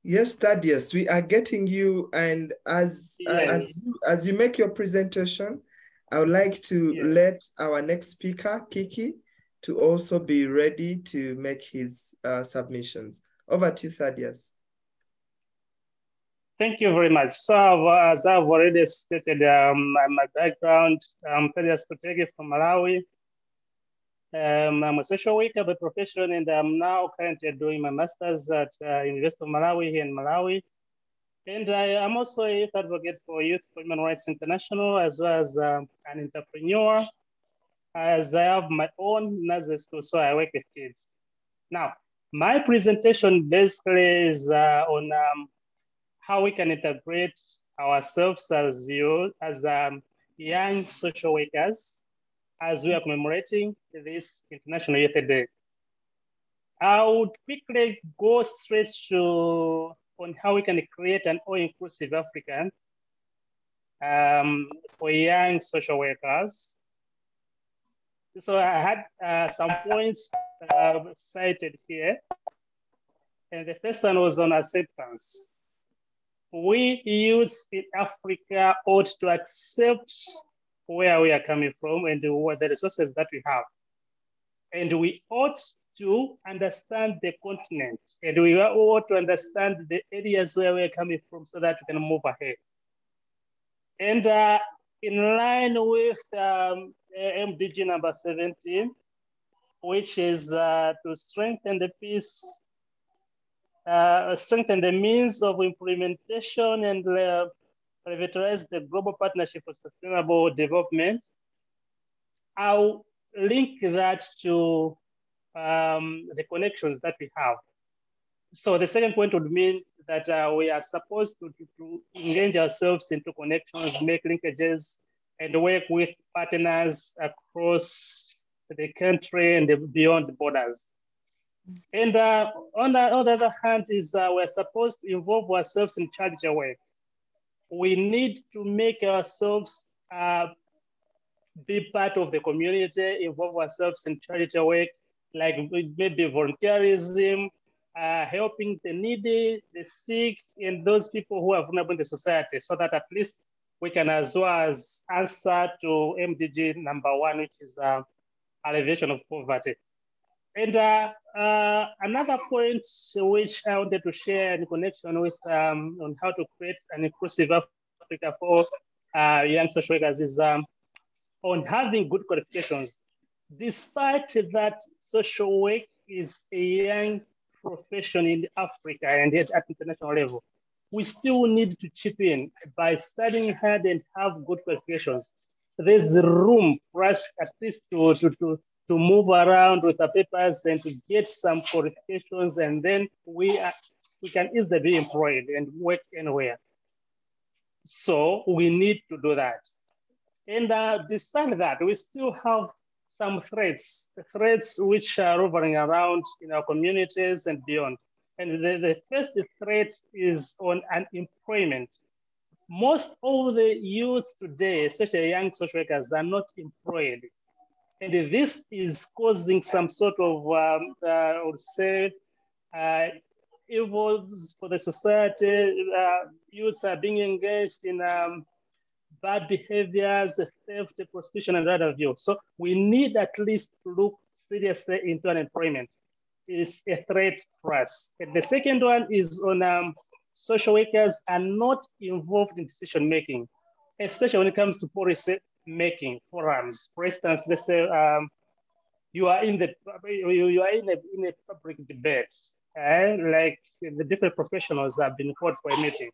Yes, Thaddeus, we are getting you. And as you make your presentation, I would like to let our next speaker, Kiki, to also be ready to make his submissions. Over to you, Thaddeus. Thank you very much. So as I've already stated, my background, I'm Thaddeus Kuteke from Malawi. I'm a social worker by profession, and I'm now currently doing my master's at University of Malawi here in Malawi. And I am also a youth advocate for Youth for Human Rights International, as well as an entrepreneur, as I have my own nursery school, so I work with kids. Now, my presentation basically is on how we can integrate ourselves as young social workers as we are commemorating this International Youth Day. I would quickly go straight on how we can create an all-inclusive Africa for young social workers. So I had some points cited here. And the first one was on acceptance. We youths in Africa ought to accept where we are coming from and what the resources that we have. And we ought to understand the continent, and we ought to understand the areas where we're coming from so that we can move ahead. And in line with MDG number 17, which is to strengthen the peace, strengthen the means of implementation and revitalize the Global Partnership for Sustainable Development, I'll link that to the connections that we have. So the second point would mean that we are supposed to engage ourselves into connections, make linkages, and work with partners across the country and beyond the borders. And on the other hand is we're supposed to involve ourselves in charity work. We need to make ourselves be part of the community, involve ourselves in charity work, like maybe volunteerism, helping the needy, the sick, and those people who are vulnerable in the society, so that at least we can as well as answer to MDG number 1, which is alleviation of poverty. And another point which I wanted to share in connection with on how to create an inclusive Africa for young social workers is on having good qualifications. Despite that social work is a young profession in Africa and yet at international level, we still need to chip in by studying hard and have good qualifications. There's room for us at least to move around with the papers and to get some qualifications, and then we can easily be employed and work anywhere. So we need to do that. And despite that, we still have some threats which are rovering around in our communities and beyond. And the first threat is on unemployment. Most of the youths today, especially young social workers, are not employed. And this is causing some sort of, I would say, evils for the society. Youths are being engaged in bad behaviors, theft, prostitution, and other view. So we need at least to look seriously into unemployment. It's a threat for us. And the second one is on social workers are not involved in decision making, especially when it comes to policy making forums. For instance, let's say you are in a public debate, like the different professionals have been called for a meeting.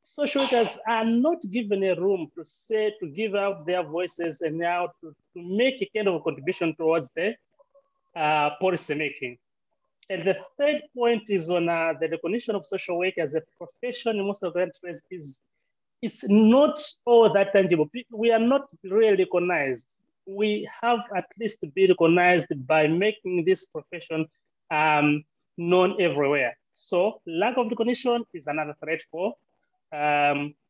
Social workers are not given a room to say, to give out their voices and now to make a kind of a contribution towards the policy making. And the third point is on the recognition of social work as a profession in most of the countries it's not all that tangible. We are not really recognized. We have at least to be recognized by making this profession known everywhere. So lack of recognition is another threat for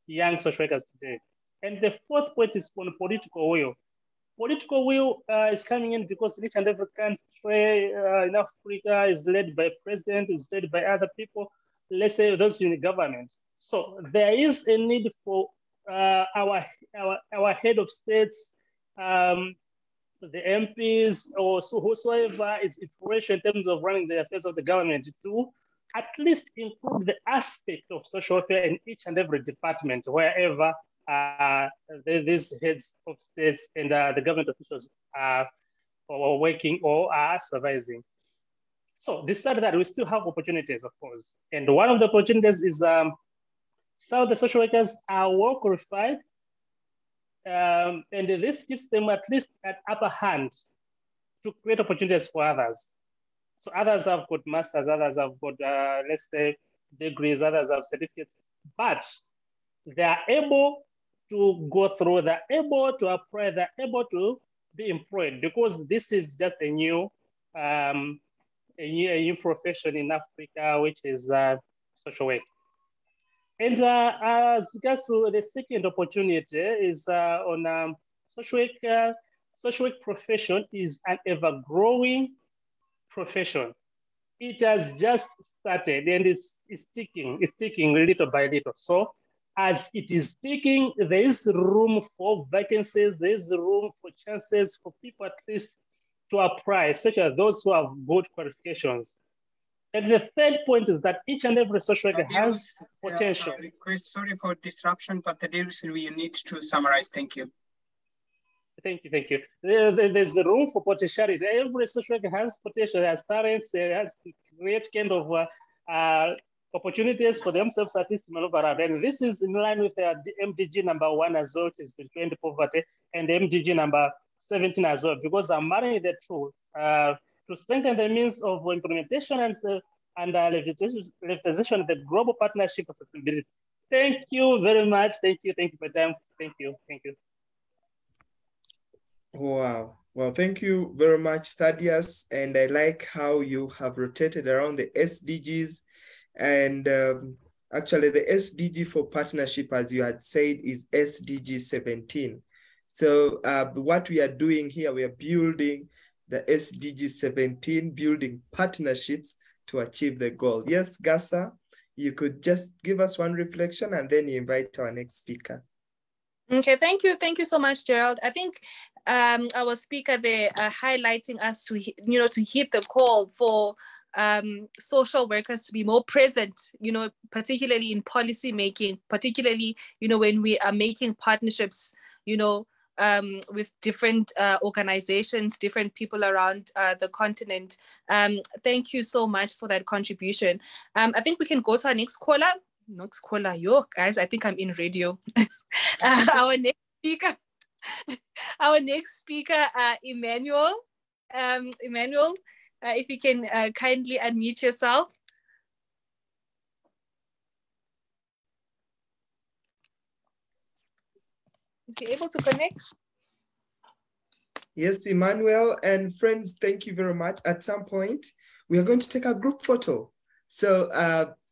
young social workers today. And the fourth point is on political will. Political will is coming in because each and every country in Africa is led by a president, is led by other people, let's say those in the government. So there is a need for our head of states, the MPs, or whosoever is influential in terms of running the affairs of the government to at least improve the aspect of social welfare in each and every department, wherever these heads of states and the government officials are working or are supervising. So despite that, we still have opportunities, of course. And one of the opportunities is some of the social workers are well qualified, and this gives them at least an upper hand to create opportunities for others. So others have got masters, others have got, let's say, degrees, others have certificates, but they are able to go through, they're able to apply, they're able to be employed, because this is just a new profession in Africa, which is social work. And as regards to the second opportunity is on social work. Social work profession is an ever-growing profession. It has just started and it's ticking little by little. So as it is ticking, there is room for vacancies, there is room for chances for people at least to apply, especially those who have good qualifications. And the third point is that each and every social worker has potential. Sorry for disruption, but the deals you need to summarize. Thank you. Thank you. There's room for potentiality. Every social worker has potential, has talents, has to create kind of opportunities for themselves at least to maneuver around. And this is in line with the MDG number 1 as well, which is to end poverty, and the MDG number 17 as well, because I'm marrying the two to strengthen the means of implementation and legislation of the global partnership for sustainability. Thank you very much. Thank you for your time. Thank you. Wow. Well, thank you very much, Thaddeus. And I like how you have rotated around the SDGs. And actually, the SDG for partnership, as you had said, is SDG 17. So what we are doing here, we are building the SDG 17, building partnerships to achieve the goal. Yes, Gasa, you could just give us one reflection and then you invite our next speaker. Okay, thank you so much, Gerald. I think our speaker there highlighting us to, to hit the call for social workers to be more present, particularly in policy making, particularly, when we are making partnerships, with different organizations, different people around the continent. Thank you so much for that contribution. I think we can go to our next caller. Next caller, yo, guys, I think I'm in radio. Our next speaker, Emmanuel. Emmanuel, if you can kindly unmute yourself. Is he able to connect? Yes, Emmanuel and friends, thank you very much. At some point, we are going to take a group photo. So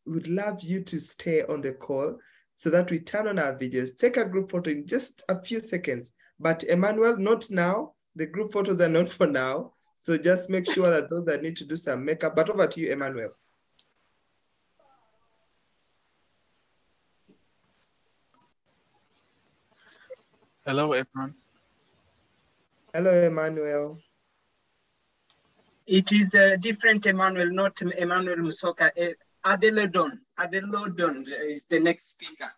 we'd love you to stay on the call so that we turn on our videos. Take a group photo in just a few seconds. But Emmanuel, not now. The group photos are not for now. So just make sure that those that need to do some makeup. But over to you, Emmanuel. Hello, everyone. Hello, Emmanuel. It is a different Emmanuel, not Emmanuel Musoka. Adelodon is the next speaker.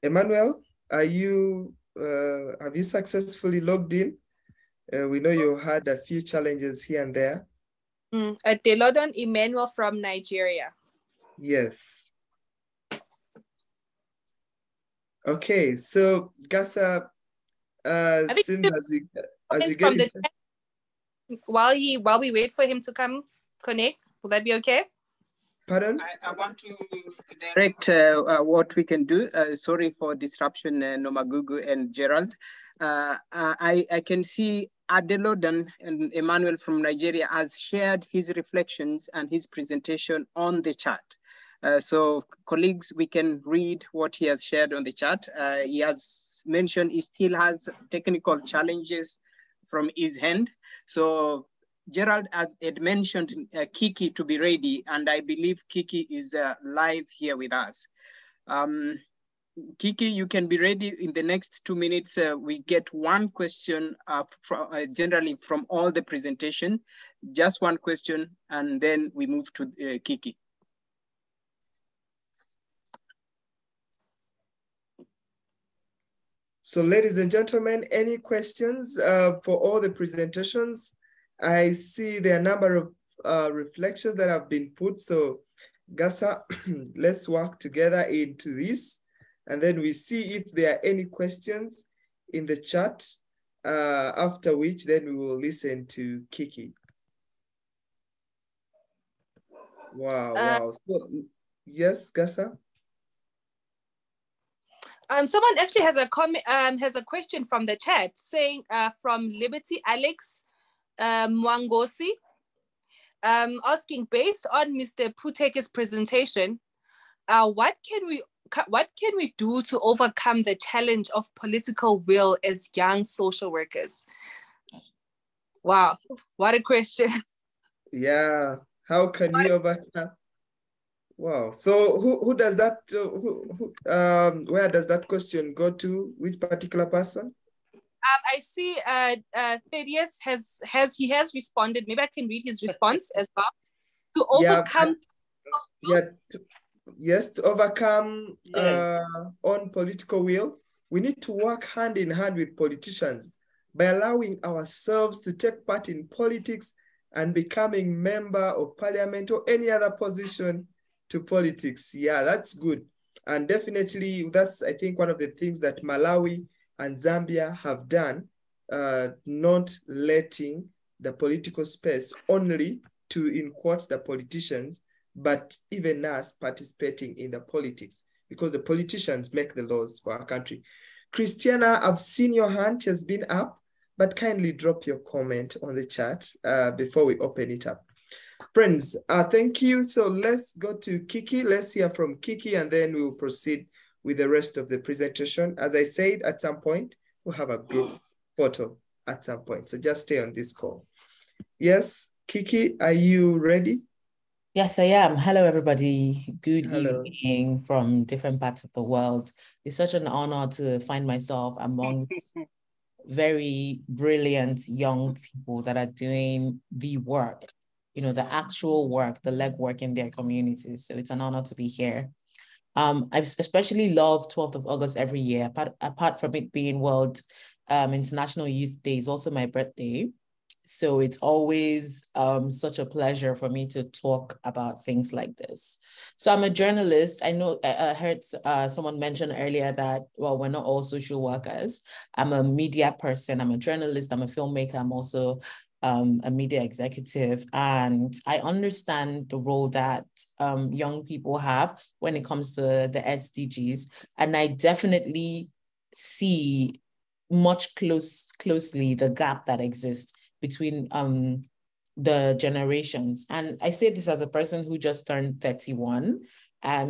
Emmanuel, have you successfully logged in? We know you had a few challenges here and there. Adelodon Emmanuel from Nigeria. Yes. Okay, so Gasa, seems as we get while we wait for him to come connect, will that be okay? Pardon? I want to direct what we can do. Sorry for disruption, Nomagugu and Gerald. I can see Adelodon and Emmanuel from Nigeria has shared his reflections and his presentation on the chat. So colleagues, we can read what he has shared on the chat. He has mentioned he still has technical challenges from his end. So Gerald had mentioned Kiki to be ready, and I believe Kiki is live here with us. Kiki, you can be ready in the next 2 minutes. We get one question generally from all the presentation, just one question, and then we move to Kiki. So ladies and gentlemen, any questions for all the presentations? I see there are a number of reflections that have been put. So Gasa, let's work together into this. And then we see if there are any questions in the chat, after which then we will listen to Kiki. Wow. So, yes, Gasa? Someone actually has a comment, has a question from the chat saying from Liberty Alex Mwangosi, asking, based on Mr. Puteke's presentation, what can we do to overcome the challenge of political will as young social workers? Wow, what a question. Yeah, how can we overcome? Wow. So who does that? Where does that question go to? Which particular person? I see Thaddeus has responded. Maybe I can read his response as well. To overcome. To overcome on political will, we need to work hand in hand with politicians by allowing ourselves to take part in politics and becoming member of parliament or any other position to politics. Yeah, that's good. And definitely that's, I think, one of the things that Malawi and Zambia have done, not letting the political space only to, in quotes, the politicians, but even us participating in the politics, because the politicians make the laws for our country. Christiana, I've seen your hand has been up, but kindly drop your comment on the chat before we open it up. Friends, thank you. So let's go to Kiki. Let's hear from Kiki, and then we will proceed with the rest of the presentation. As I said, at some point, we'll have a group photo at some point. So just stay on this call. Yes, Kiki, are you ready? Yes, I am. Hello, everybody. Good Hello. evening from different parts of the world. It's such an honor to find myself amongst very brilliant young people that are doing the work, the actual work, the legwork in their communities. So it's an honor to be here. I especially love 12th of August every year, apart from it being World International Youth Day, is also my birthday. So it's always such a pleasure for me to talk about things like this. So I'm a journalist. I know I heard someone mention earlier that, well, we're not all social workers. I'm a media person. I'm a journalist. I'm a filmmaker. I'm also a media executive. And I understand the role that young people have when it comes to the SDGs. And I definitely see closely the gap that exists between the generations. And I say this as a person who just turned 31,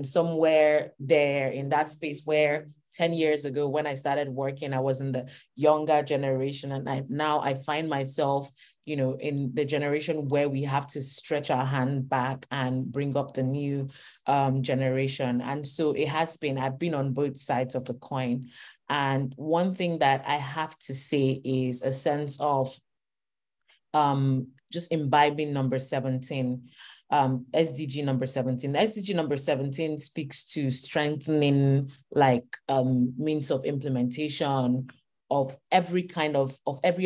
somewhere there in that space where 10 years ago when I started working, I was in the younger generation. And now I find myself, in the generation where we have to stretch our hand back and bring up the new generation. And so I've been on both sides of the coin. And one thing that I have to say is a sense of just imbibing number 17, SDG number 17. SDG number 17 speaks to strengthening means of implementation of every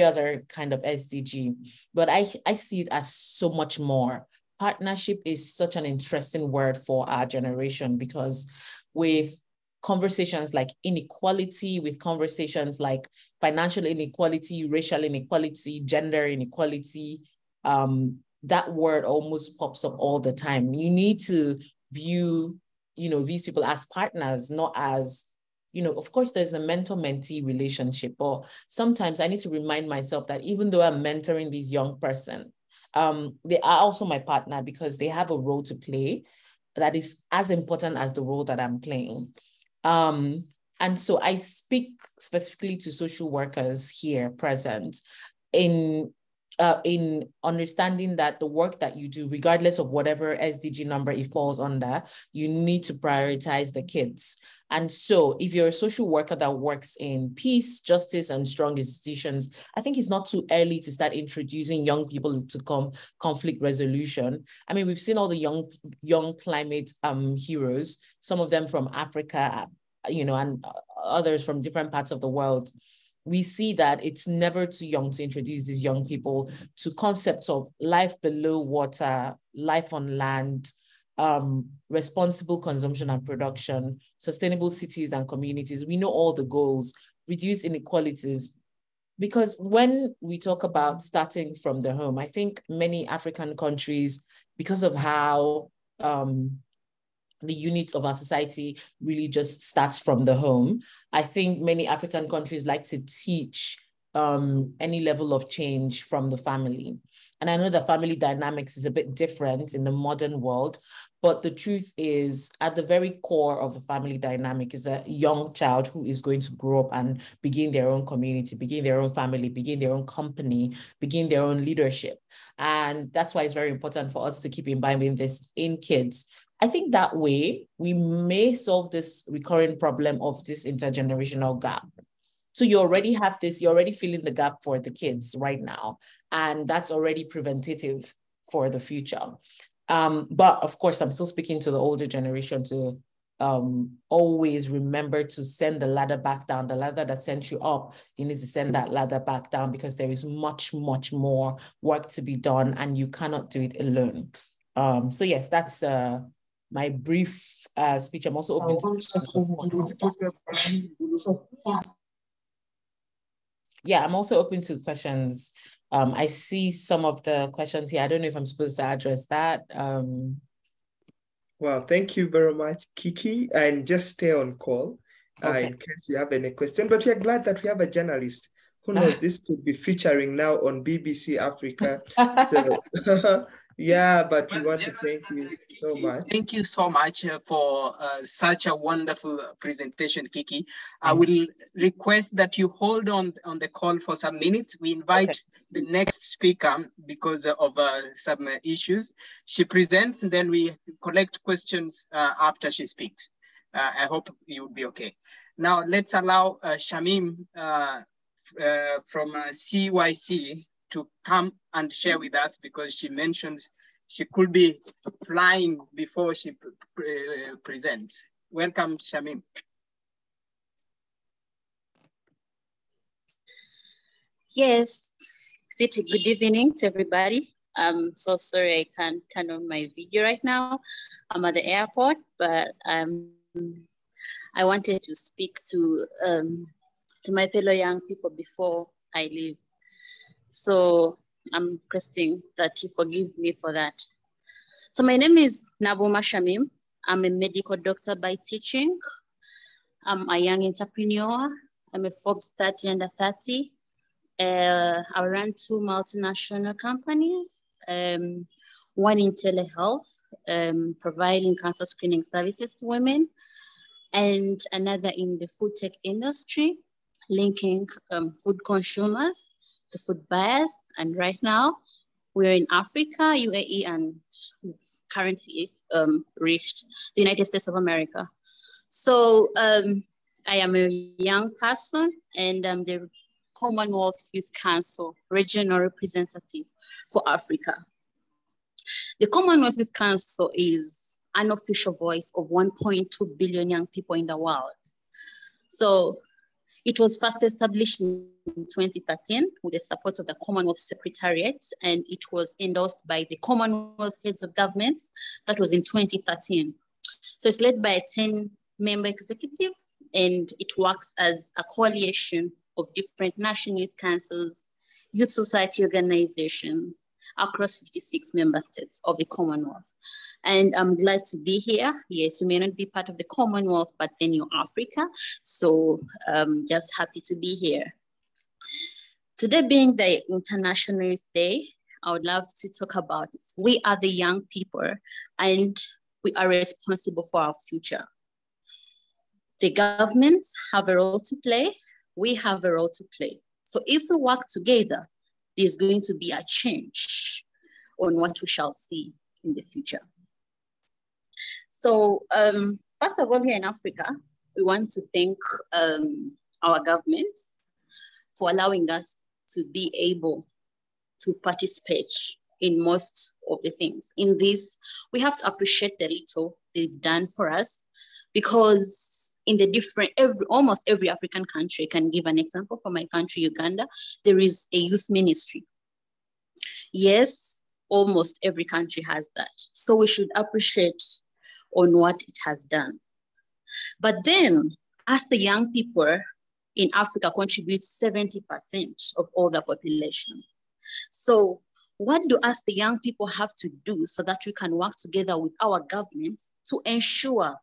other kind of SDG. But I see it as so much more. Partnership is such an interesting word for our generation because with conversations like inequality, with conversations like financial inequality, racial inequality, gender inequality, that word almost pops up all the time. You need to view, these people as partners, not as, of course there's a mentor-mentee relationship, but sometimes I need to remind myself that even though I'm mentoring this young person, they are also my partner because they have a role to play that is as important as the role that I'm playing. And so I speak specifically to social workers here present in understanding that the work that you do, regardless of whatever SDG number it falls under, you need to prioritize the kids. And so if you're a social worker that works in peace, justice, and strong institutions, I think it's not too early to start introducing young people to conflict resolution. I mean, we've seen all the young climate heroes, some of them from Africa, and others from different parts of the world. We see that it's never too young to introduce these young people to concepts of life below water, life on land, responsible consumption and production, sustainable cities and communities. We know all the goals, reduce inequalities. Because when we talk about starting from the home, I think many African countries, because of how the unit of our society really just starts from the home. I think many African countries like to teach any level of change from the family. And I know that family dynamics is a bit different in the modern world, but the truth is at the very core of the family dynamic is a young child who is going to grow up and begin their own community, begin their own family, begin their own company, begin their own leadership. And that's why it's very important for us to keep imbibing this in kids. I think that way we may solve this recurring problem of this intergenerational gap. So you already have this, you're already filling the gap for the kids right now. And that's already preventative for the future. But of course, I'm still speaking to the older generation to always remember to send the ladder back down. The ladder that sent you up, you need to send that ladder back down because there is much, much more work to be done and you cannot do it alone. So yes, that's my brief speech. I'm also open I'm also open to questions. I see some of the questions here. I don't know if I'm supposed to address that. Well, thank you very much, Kiki. And just stay on call in case you have any question. But we are glad that we have a journalist. Who knows, this could be featuring now on BBC Africa. So Yeah, but we want to thank you so much. Thank you so much for such a wonderful presentation, Kiki. I will request that you hold on the call for some minutes. We invite the next speaker because of some issues. She presents and then we collect questions after she speaks. I hope you will be okay. Now let's allow Shamim from CYC to come and share with us because she mentions she could be flying before she presents. Welcome, Shamim. Yes, good evening to everybody. I'm so sorry I can't turn on my video right now. I'm at the airport, but I wanted to speak to my fellow young people before I leave. So I'm requesting that you forgive me for that. So my name is Nabuma Shamim. I'm a medical doctor by teaching. I'm a young entrepreneur. I'm a Forbes 30 under 30. I run 2 multinational companies, one in telehealth, providing cancer screening services to women, and another in the food tech industry, linking food consumers to food buyers. And right now, we're in Africa, UAE, and we've currently reached the United States of America. So I am a young person, and I'm the Commonwealth Youth Council regional representative for Africa. The Commonwealth Youth Council is an official voice of 1.2 billion young people in the world. So it was first established in 2013 with the support of the Commonwealth Secretariat, and it was endorsed by the Commonwealth Heads of Governments. That was in 2013. So it's led by a 10-member executive, and it works as a coalition of different national youth councils, youth society organizations across 56 member states of the Commonwealth. And I'm glad to be here. Yes, you may not be part of the Commonwealth, but then you're Africa. So just happy to be here. Today being the International Youth Day, I would love to talk about it. We are the young people, and we are responsible for our future. The governments have a role to play. We have a role to play. So if we work together, there's going to be a change on what we shall see in the future. So first of all, here in Africa, we want to thank our governments for allowing us to be able to participate in most of the things. In this, we have to appreciate the little they've done for us, because in the different, almost every African country, I can give an example for my country, Uganda, there is a youth ministry. Yes, almost every country has that. So we should appreciate on what it has done. But then, as the young people in Africa contribute 70% of all the population. So what do us, the young people, have to do so that we can work together with our governments to ensure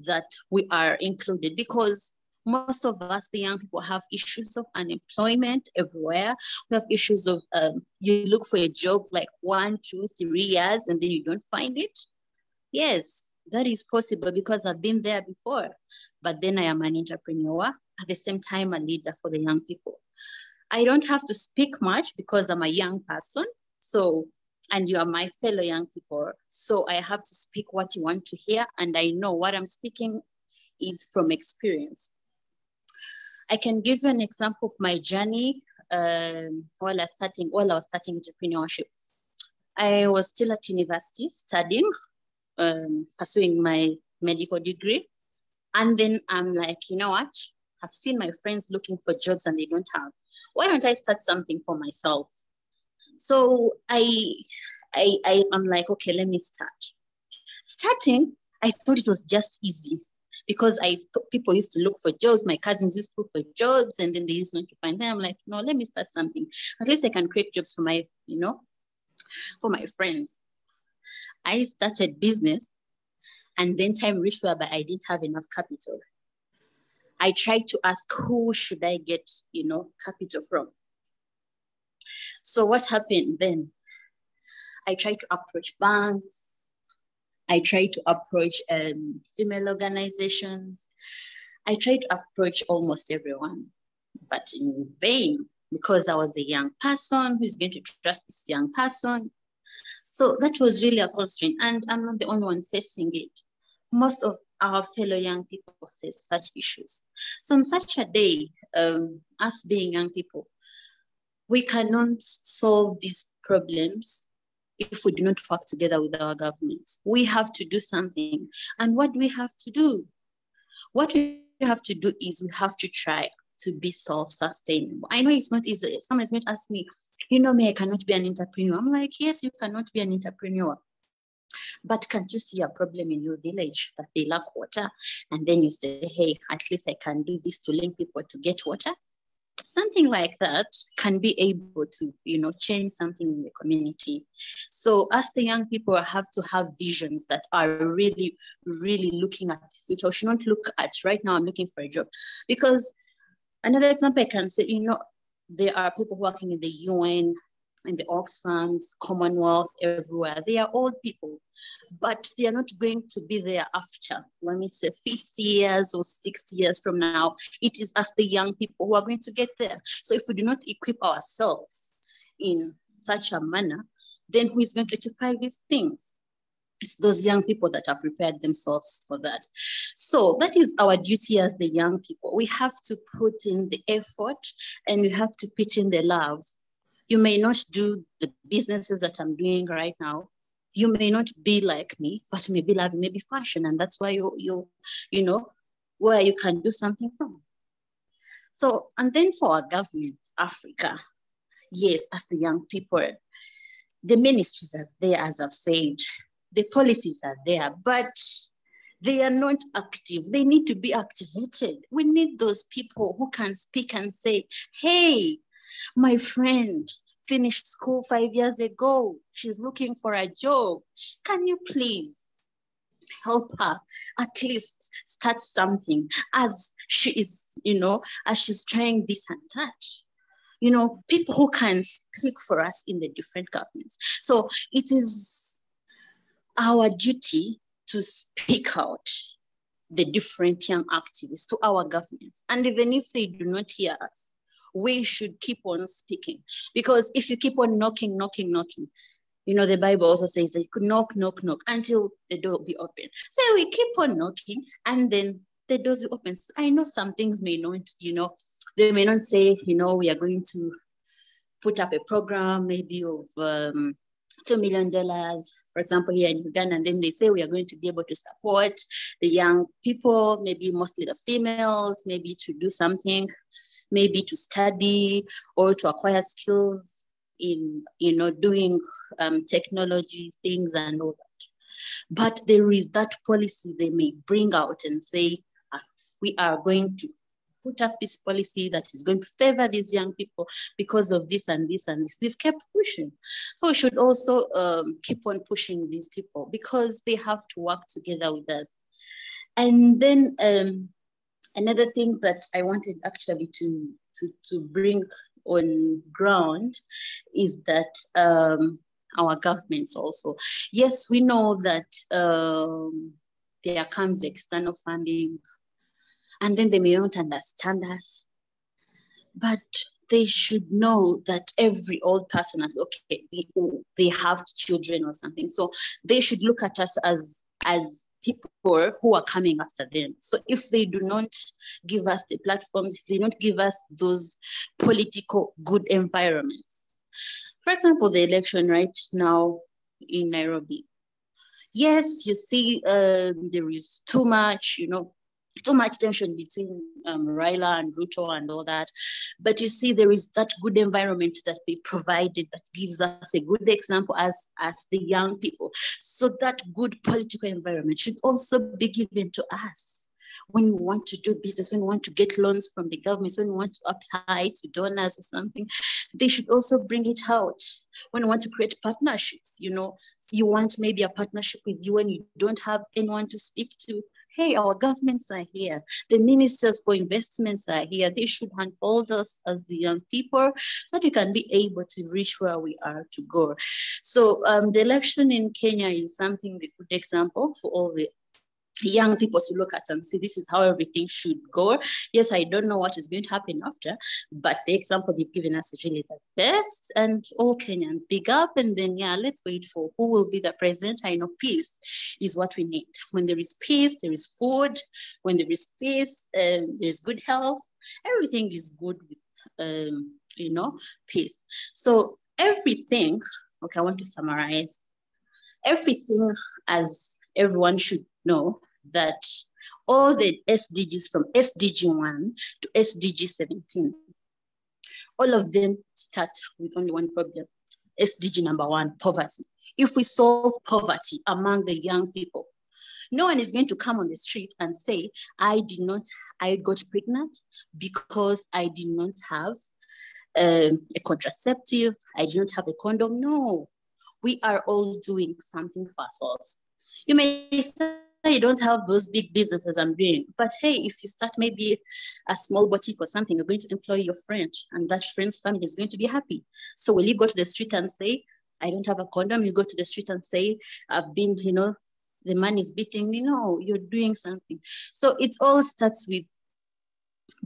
that we are included? Because most of us, the young people, have issues of unemployment everywhere. We have issues of, you look for a job like 1, 2, 3 years and then you don't find it. Yes, that is possible because I've been there before. But then I am an entrepreneur, at the same time a leader for the young people. I don't have to speak much because I'm a young person. So, and you are my fellow young people. So I have to speak what you want to hear. And I know what I'm speaking is from experience. I can give you an example of my journey while I was starting entrepreneurship. I was still at university studying, pursuing my medical degree. And then I'm like, you know what? I've seen my friends looking for jobs and they don't have. Why don't I start something for myself? So I'm like, okay, let me start. Starting, I thought it was just easy because I thought people used to look for jobs. My cousins used to look for jobs and then they used not to find them. I'm like, no, let me start something. At least I can create jobs for my, for my friends. I started business and then time reached whereby I didn't have enough capital. I tried to ask who should I get, capital from. So what happened then? I try to approach banks. I try to approach female organizations. I try to approach almost everyone, but in vain, because I was a young person who's going to trust this young person. So that was really a constraint, and I'm not the only one facing it. Most of our fellow young people face such issues. So on such a day, us being young people, we cannot solve these problems if we do not work together with our governments. We have to do something. And what do we have to do? What we have to do is we have to try to be self-sustainable. I know it's not easy. Someone's going to ask me, you know me, I cannot be an entrepreneur. I'm like, yes, you cannot be an entrepreneur. But can't you see a problem in your village that they lack water? And then you say, hey, at least I can do this to link people to get water. Something like that can be able to, change something in the community. So as the young people have to have visions that are really, really looking at the future. We should not look at right now, I'm looking for a job. Because another example I can say, there are people working in the UN, in the Oxfams, Commonwealth, everywhere. They are old people, but they are not going to be there after, let me say, 50 years or 60 years from now. It is us, the young people, who are going to get there. So if we do not equip ourselves in such a manner, then who is going to occupy these things? It's those young people that have prepared themselves for that. So that is our duty as the young people. We have to put in the effort and we have to put in the love. You may not do the businesses that I'm doing right now. You may not be like me, but maybe love, maybe fashion. And that's why you where you can do something from. So, and then for our governments, Africa, yes, as the young people, the ministries are there, as I've said, the policies are there, but they are not active. They need to be activated. We need those people who can speak and say, hey, my friend finished school 5 years ago. She's looking for a job. Can you please help her at least start something as she is, as she's trying this and that? People who can speak for us in the different governments. So it is our duty to speak out the different young activists to our governments. And even if they do not hear us, we should keep on speaking. Because if you keep on knocking, the Bible also says that you could knock until the door will be open. So we keep on knocking and then the doors will open. I know some things may not, they may not say, we are going to put up a program maybe of $2 million, for example, here in Uganda, and then they say we are going to be able to support the young people, maybe mostly the females, maybe to do something, maybe to study or to acquire skills in, doing technology things and all that. But there is that policy they may bring out and say, we are going to put up this policy that is going to favor these young people because of this and this and this. They've kept pushing. So we should also keep on pushing these people because they have to work together with us. And then another thing that I wanted actually to bring on ground is that our governments also. Yes, we know that there comes external funding, and then they may not understand us, but they should know that every old person, okay, they have children or something. So they should look at us as people who are coming after them. So if they do not give us the platforms, if they don't give us those political good environments. For example, the election right now in Nairobi. Yes, you see there is too much tension between Raila and Ruto and all that. But you see, there is that good environment that they provided that gives us a good example as the young people. So that good political environment should also be given to us when we want to do business, when we want to get loans from the government, when we want to apply to donors or something. They should also bring it out. When we want to create partnerships, you want maybe a partnership with you when you don't have anyone to speak to. hey, our governments are here. The ministers for investments are here. They should handhold us as the young people so that we can be able to reach where we are to go. So the election in Kenya is something, a good example for all the young people to look at and see this is how everything should go. Yes, I don't know what is going to happen after, but the example they've given us is really the best, and all Kenyans big up. And then, yeah, let's wait for who will be the president. I know peace is what we need. When there is peace, there is food. When there is peace, there is good health. Everything is good with, peace. So everything, okay, I want to summarize everything, as everyone should know, that all the SDGs from SDG 1 to SDG 17, all of them start with only one problem. SDG number 1, poverty. If we solve poverty among the young people, no one is going to come on the street and say, I got pregnant because I did not have a contraceptive, I did not have a condom. No, we are all doing something for ourselves. You may say you don't have those big businesses I'm doing, but hey, if you start maybe a small boutique or something, you're going to employ your friend, and that friend's family is going to be happy. So will you go to the street and say, I don't have a condom? You go to the street and say, I've been, the man is beating me. No, you're doing something. So it all starts with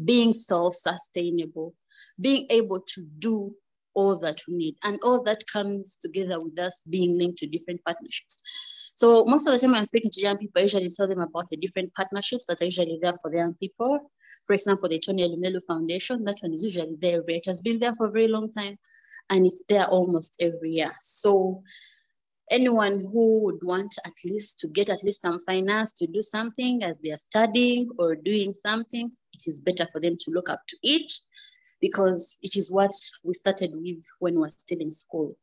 being self-sustainable, being able to do all that we need. And all that comes together with us being linked to different partnerships. So most of the time when I'm speaking to young people, I usually tell them about the different partnerships that are usually there for the young people. For example, the Tony Elumelu Foundation, that one is usually there. It has been there for a very long time, and it's there almost every year. So anyone who would want at least to get at least some finance to do something as they are studying or doing something, it is better for them to look up to it, because it is what we started with when we were still in school.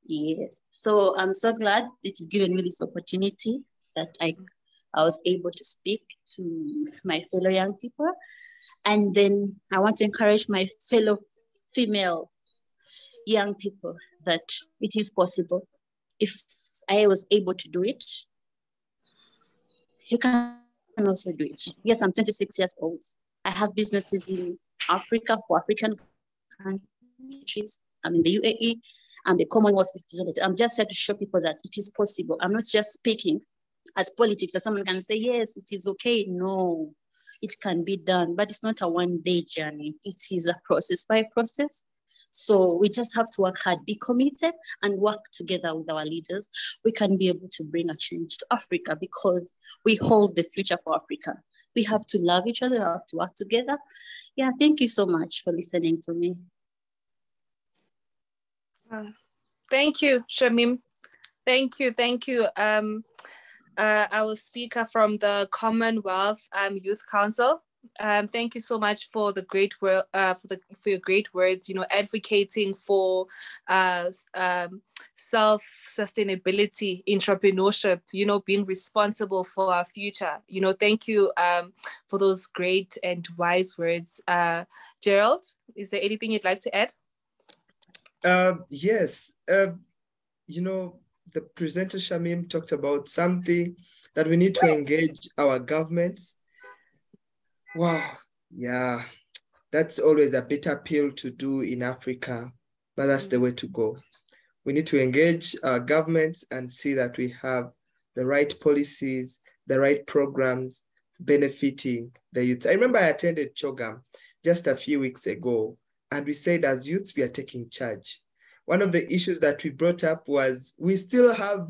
Yes, so I'm so glad that you've given me this opportunity that I was able to speak to my fellow young people. And then I want to encourage my fellow female young people that it is possible. If I was able to do it, you can also do it. Yes, I'm 26 years old. I have businesses in Africa for African countries. I'm in the UAE. I'm the Commonwealth representative. I'm just here to show people that it is possible. I'm not just speaking as politics, that someone can say, yes, it is okay. No, it can be done, but it's not a one-day journey. It is a process by process. So we just have to work hard, be committed, and work together with our leaders. We can be able to bring a change to Africa, because we hold the future for Africa. We have to love each other, we have to work together. Yeah, thank you so much for listening to me. Thank you, Shamim. Thank you. Our speaker from the Commonwealth Youth Council. Thank you so much for the great for your great words. Advocating for self-sustainability, entrepreneurship. Being responsible for our future. Thank you for those great and wise words. Gerald, is there anything you'd like to add? Yes. The presenter Shamim talked about something that we need to engage our governments. Wow, yeah, that's always a bitter pill to do in Africa, but that's the way to go. We need to engage our governments and see that we have the right policies, the right programs benefiting the youths. I remember I attended CHOGM just a few weeks ago, and we said as youths, we are taking charge. One of the issues that we brought up was we still have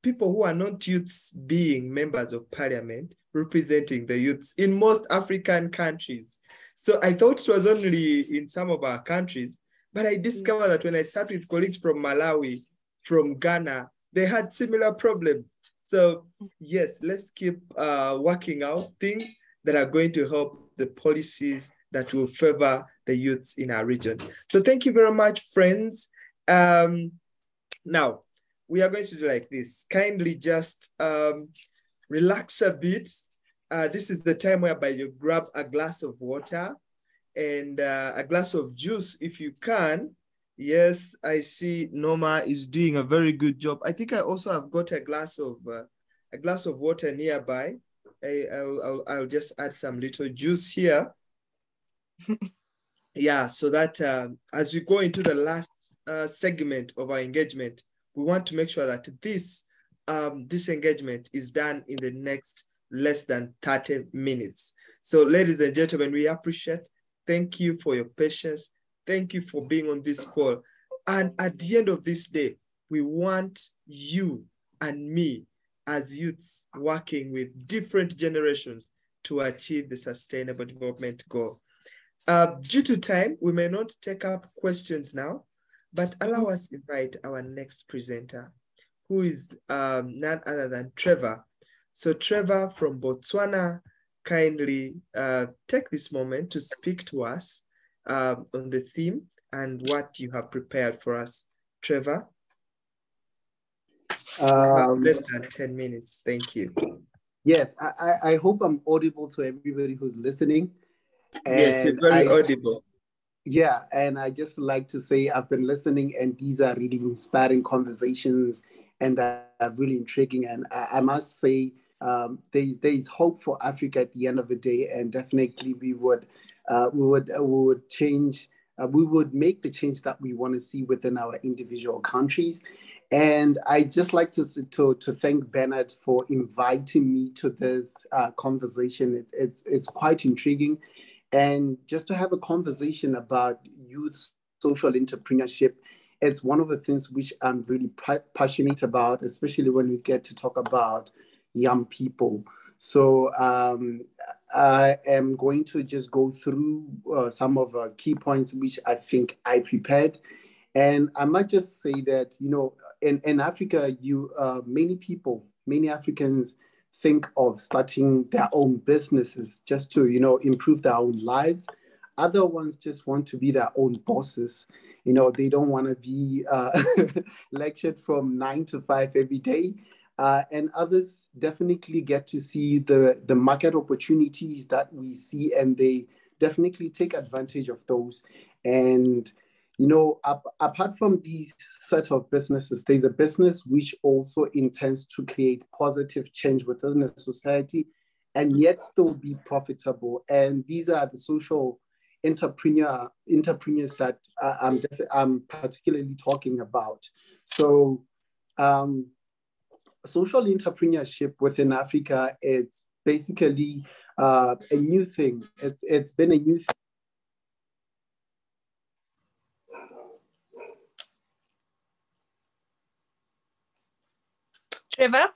people who are not youths being members of parliament representing the youths in most African countries. So I thought it was only in some of our countries, but I discovered that when I sat with colleagues from Malawi, from Ghana, they had similar problems. So yes, let's keep working out things that are going to help the policies that will favor the youths in our region. So thank you very much, friends. Now, we are going to do like this. Kindly just relax a bit. This is the time whereby you grab a glass of water and a glass of juice if you can. Yes, I see Noma is doing a very good job. I think I also have got a glass of a glass of water nearby. I'll just add some little juice here. Yeah, so that as we go into the last segment of our engagement, we want to make sure that this engagement is done in the next less than 30 minutes. So ladies and gentlemen, we appreciate. Thank you for your patience. Thank you for being on this call. And at the end of this day, we want you and me as youths working with different generations to achieve the Sustainable Development Goal. Due to time, we may not take up questions now, but allow us to invite our next presenter, who is none other than Trevor. So Trevor from Botswana, kindly take this moment to speak to us on the theme and what you have prepared for us. Trevor, you have less than 10 minutes. Thank you. Yes, I hope I'm audible to everybody who's listening. Yes, you're very audible. Yeah, and I just like to say I've been listening, and these are really inspiring conversations, and are really intriguing. And I must say, there is hope for Africa at the end of the day, and definitely we would change. We would make the change that we want to see within our individual countries. And I just like to thank Bernard for inviting me to this conversation. It's quite intriguing. And just to have a conversation about youth social entrepreneurship, it's one of the things which I'm really passionate about, especially when we get to talk about young people. So I am going to just go through some of the key points which I think I prepared. And I might just say that, you know, in Africa, many Africans think of starting their own businesses just to, you know, improve their own lives. Other ones just want to be their own bosses. You know, they don't want to be lectured from 9 to 5 every day. And others definitely get to see the market opportunities that we see, and they definitely take advantage of those. And you know, apart from these set of businesses, there's a business which also intends to create positive change within the society and yet still be profitable. And these are the social entrepreneurs that I'm particularly talking about. So social entrepreneurship within Africa, it's basically a new thing. It's been a new thing. Trevor?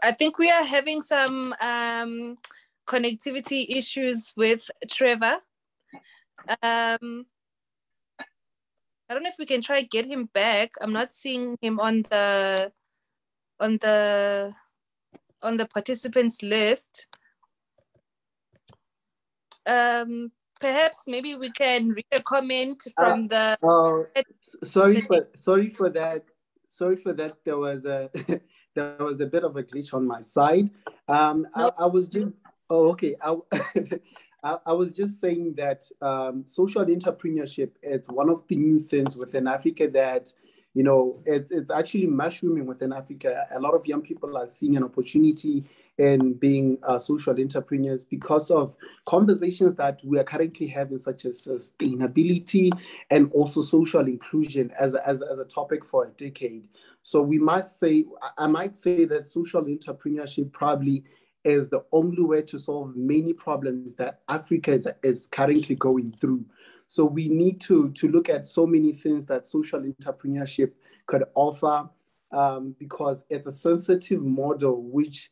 I think we are having some connectivity issues with Trevor. I don't know if we can try get him back. I'm not seeing him on the participants list. Perhaps maybe we can read a comment from the. Sorry for that. There was a there was a bit of a glitch on my side. No. I was just okay. I was just saying that social entrepreneurship, it's one of the new things within Africa that, you know, it's actually mushrooming within Africa. A lot of young people are seeing an opportunity in being social entrepreneurs because of conversations that we are currently having, such as sustainability and also social inclusion as a topic for a decade. So I might say that social entrepreneurship probably is the only way to solve many problems that Africa is currently going through. So we need to look at so many things that social entrepreneurship could offer because it's a sensitive model which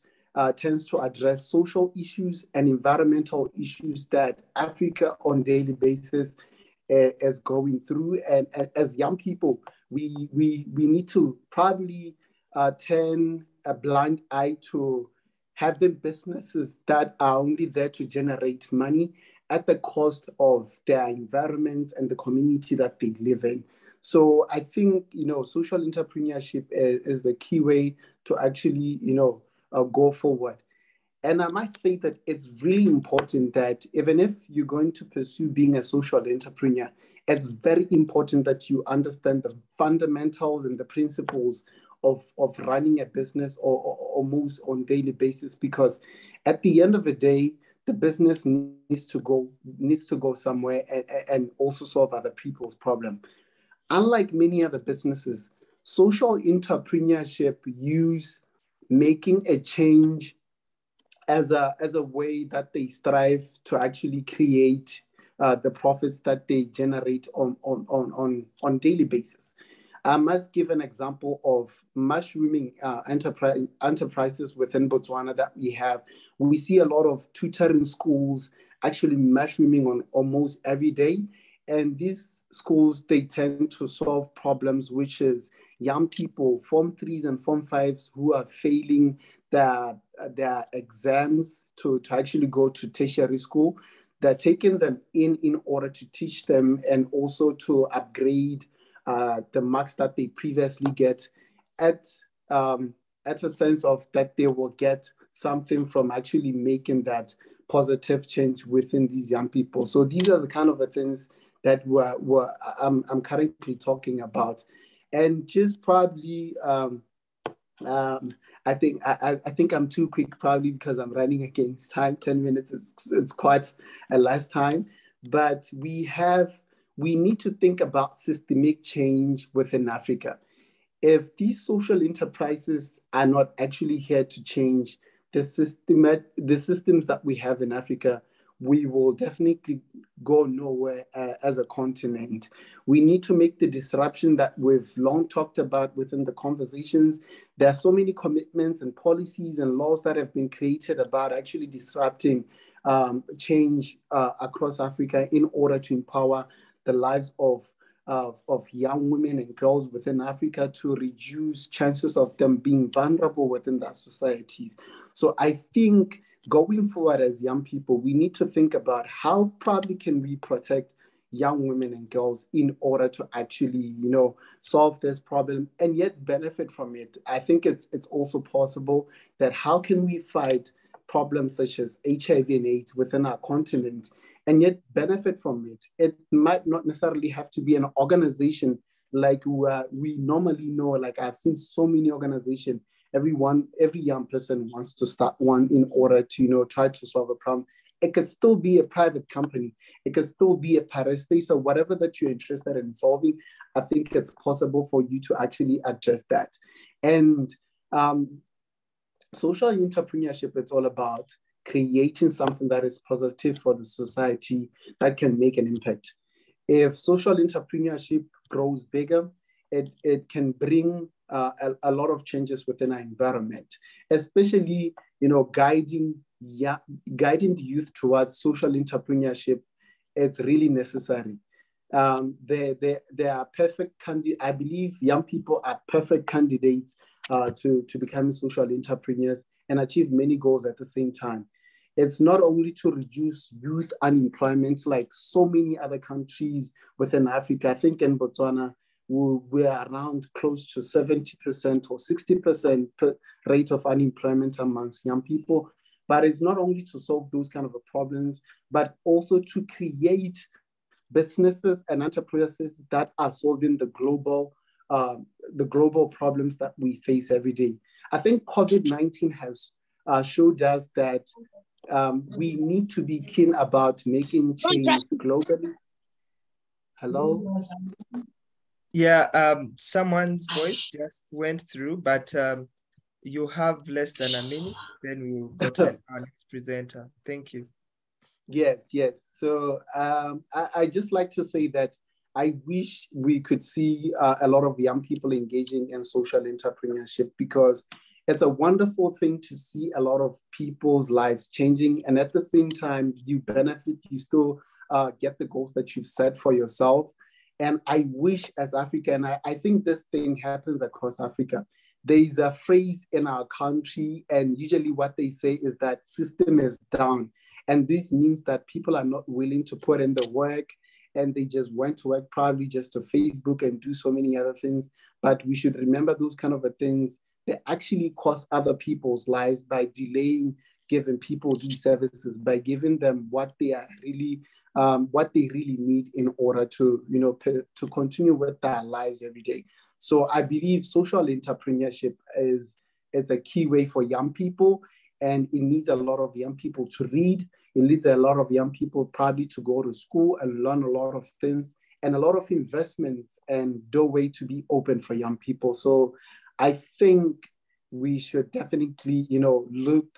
tends to address social issues and environmental issues that Africa on a daily basis is going through. And as young people, we need to probably turn a blind eye to having businesses that are only there to generate money at the cost of their environment and the community that they live in. So I think, you know, social entrepreneurship is the key way to actually, you know, go forward. And I might say that it's really important that even if you're going to pursue being a social entrepreneur, it's very important that you understand the fundamentals and the principles of running a business or moves on a daily basis, because at the end of the day, the business needs to go somewhere and also solve other people's problem. Unlike many other businesses, social entrepreneurship use making a change as a way that they strive to actually create the profits that they generate on daily basis. I must give an example of mushrooming enterprises within Botswana that we have. We see a lot of tutoring schools actually mushrooming on almost every day. And these schools, they tend to solve problems, which is young people, Form 3s and Form 5s, who are failing their exams to actually go to tertiary school. They're taking them in order to teach them and also to upgrade the marks that they previously get at a sense of that they will get something from actually making that positive change within these young people. So these are the kind of the things that I'm currently talking about. And just probably, I think I'm too quick, probably because I'm running against time. 10 minutes it's quite a less time, but we need to think about systemic change within Africa. If these social enterprises are not actually here to change the systems that we have in Africa, we will definitely go nowhere as a continent. We need to make the disruption that we've long talked about within the conversations. There are so many commitments and policies and laws that have been created about actually disrupting change across Africa in order to empower the lives of young women and girls within Africa, to reduce chances of them being vulnerable within their societies. So I think going forward as young people, we need to think about how probably can we protect young women and girls in order to actually, solve this problem and yet benefit from it. I think it's also possible that how can we fight problems such as HIV and AIDS within our continent and yet benefit from it. It might not necessarily have to be an organization like we normally know. Like I've seen so many organizations, every young person wants to start one in order to, try to solve a problem. It could still be a private company. It could still be a parastatal. So whatever that you're interested in solving, I think it's possible for you to actually address that. And social entrepreneurship, it's all about creating something that is positive for the society that can make an impact. If social entrepreneurship grows bigger, it can bring a lot of changes within our environment, especially, guiding the youth towards social entrepreneurship. It's really necessary. They are perfect candidates. I believe young people are perfect candidates to become social entrepreneurs and achieve many goals at the same time. It's not only to reduce youth unemployment like so many other countries within Africa. I think in Botswana, we're around close to 70% or 60% rate of unemployment amongst young people. But it's not only to solve those kind of problems, but also to create businesses and enterprises that are solving the global problems that we face every day. I think COVID-19 has showed us that we need to be keen about making change globally. Hello? Yeah, someone's voice just went through, but you have less than a minute, then we'll go to our next presenter. Thank you. Yes. So I just like to say that I wish we could see a lot of young people engaging in social entrepreneurship, because it's a wonderful thing to see a lot of people's lives changing. And at the same time, you benefit, you still get the goals that you've set for yourself. And I wish as Africa, and I think this thing happens across Africa, there's a phrase in our country, and usually what they say is that system is down. And this means that people are not willing to put in the work, and they just went to work probably just to Facebook and do so many other things. But we should remember those kind of things, they actually cost other people's lives by delaying giving people these services, by giving them what they are really what they really need in order to, to continue with their lives every day. So I believe social entrepreneurship is a key way for young people, and it needs a lot of young people to read. It needs a lot of young people probably to go to school and learn a lot of things, and a lot of investments and doorway to be open for young people. So I think we should definitely,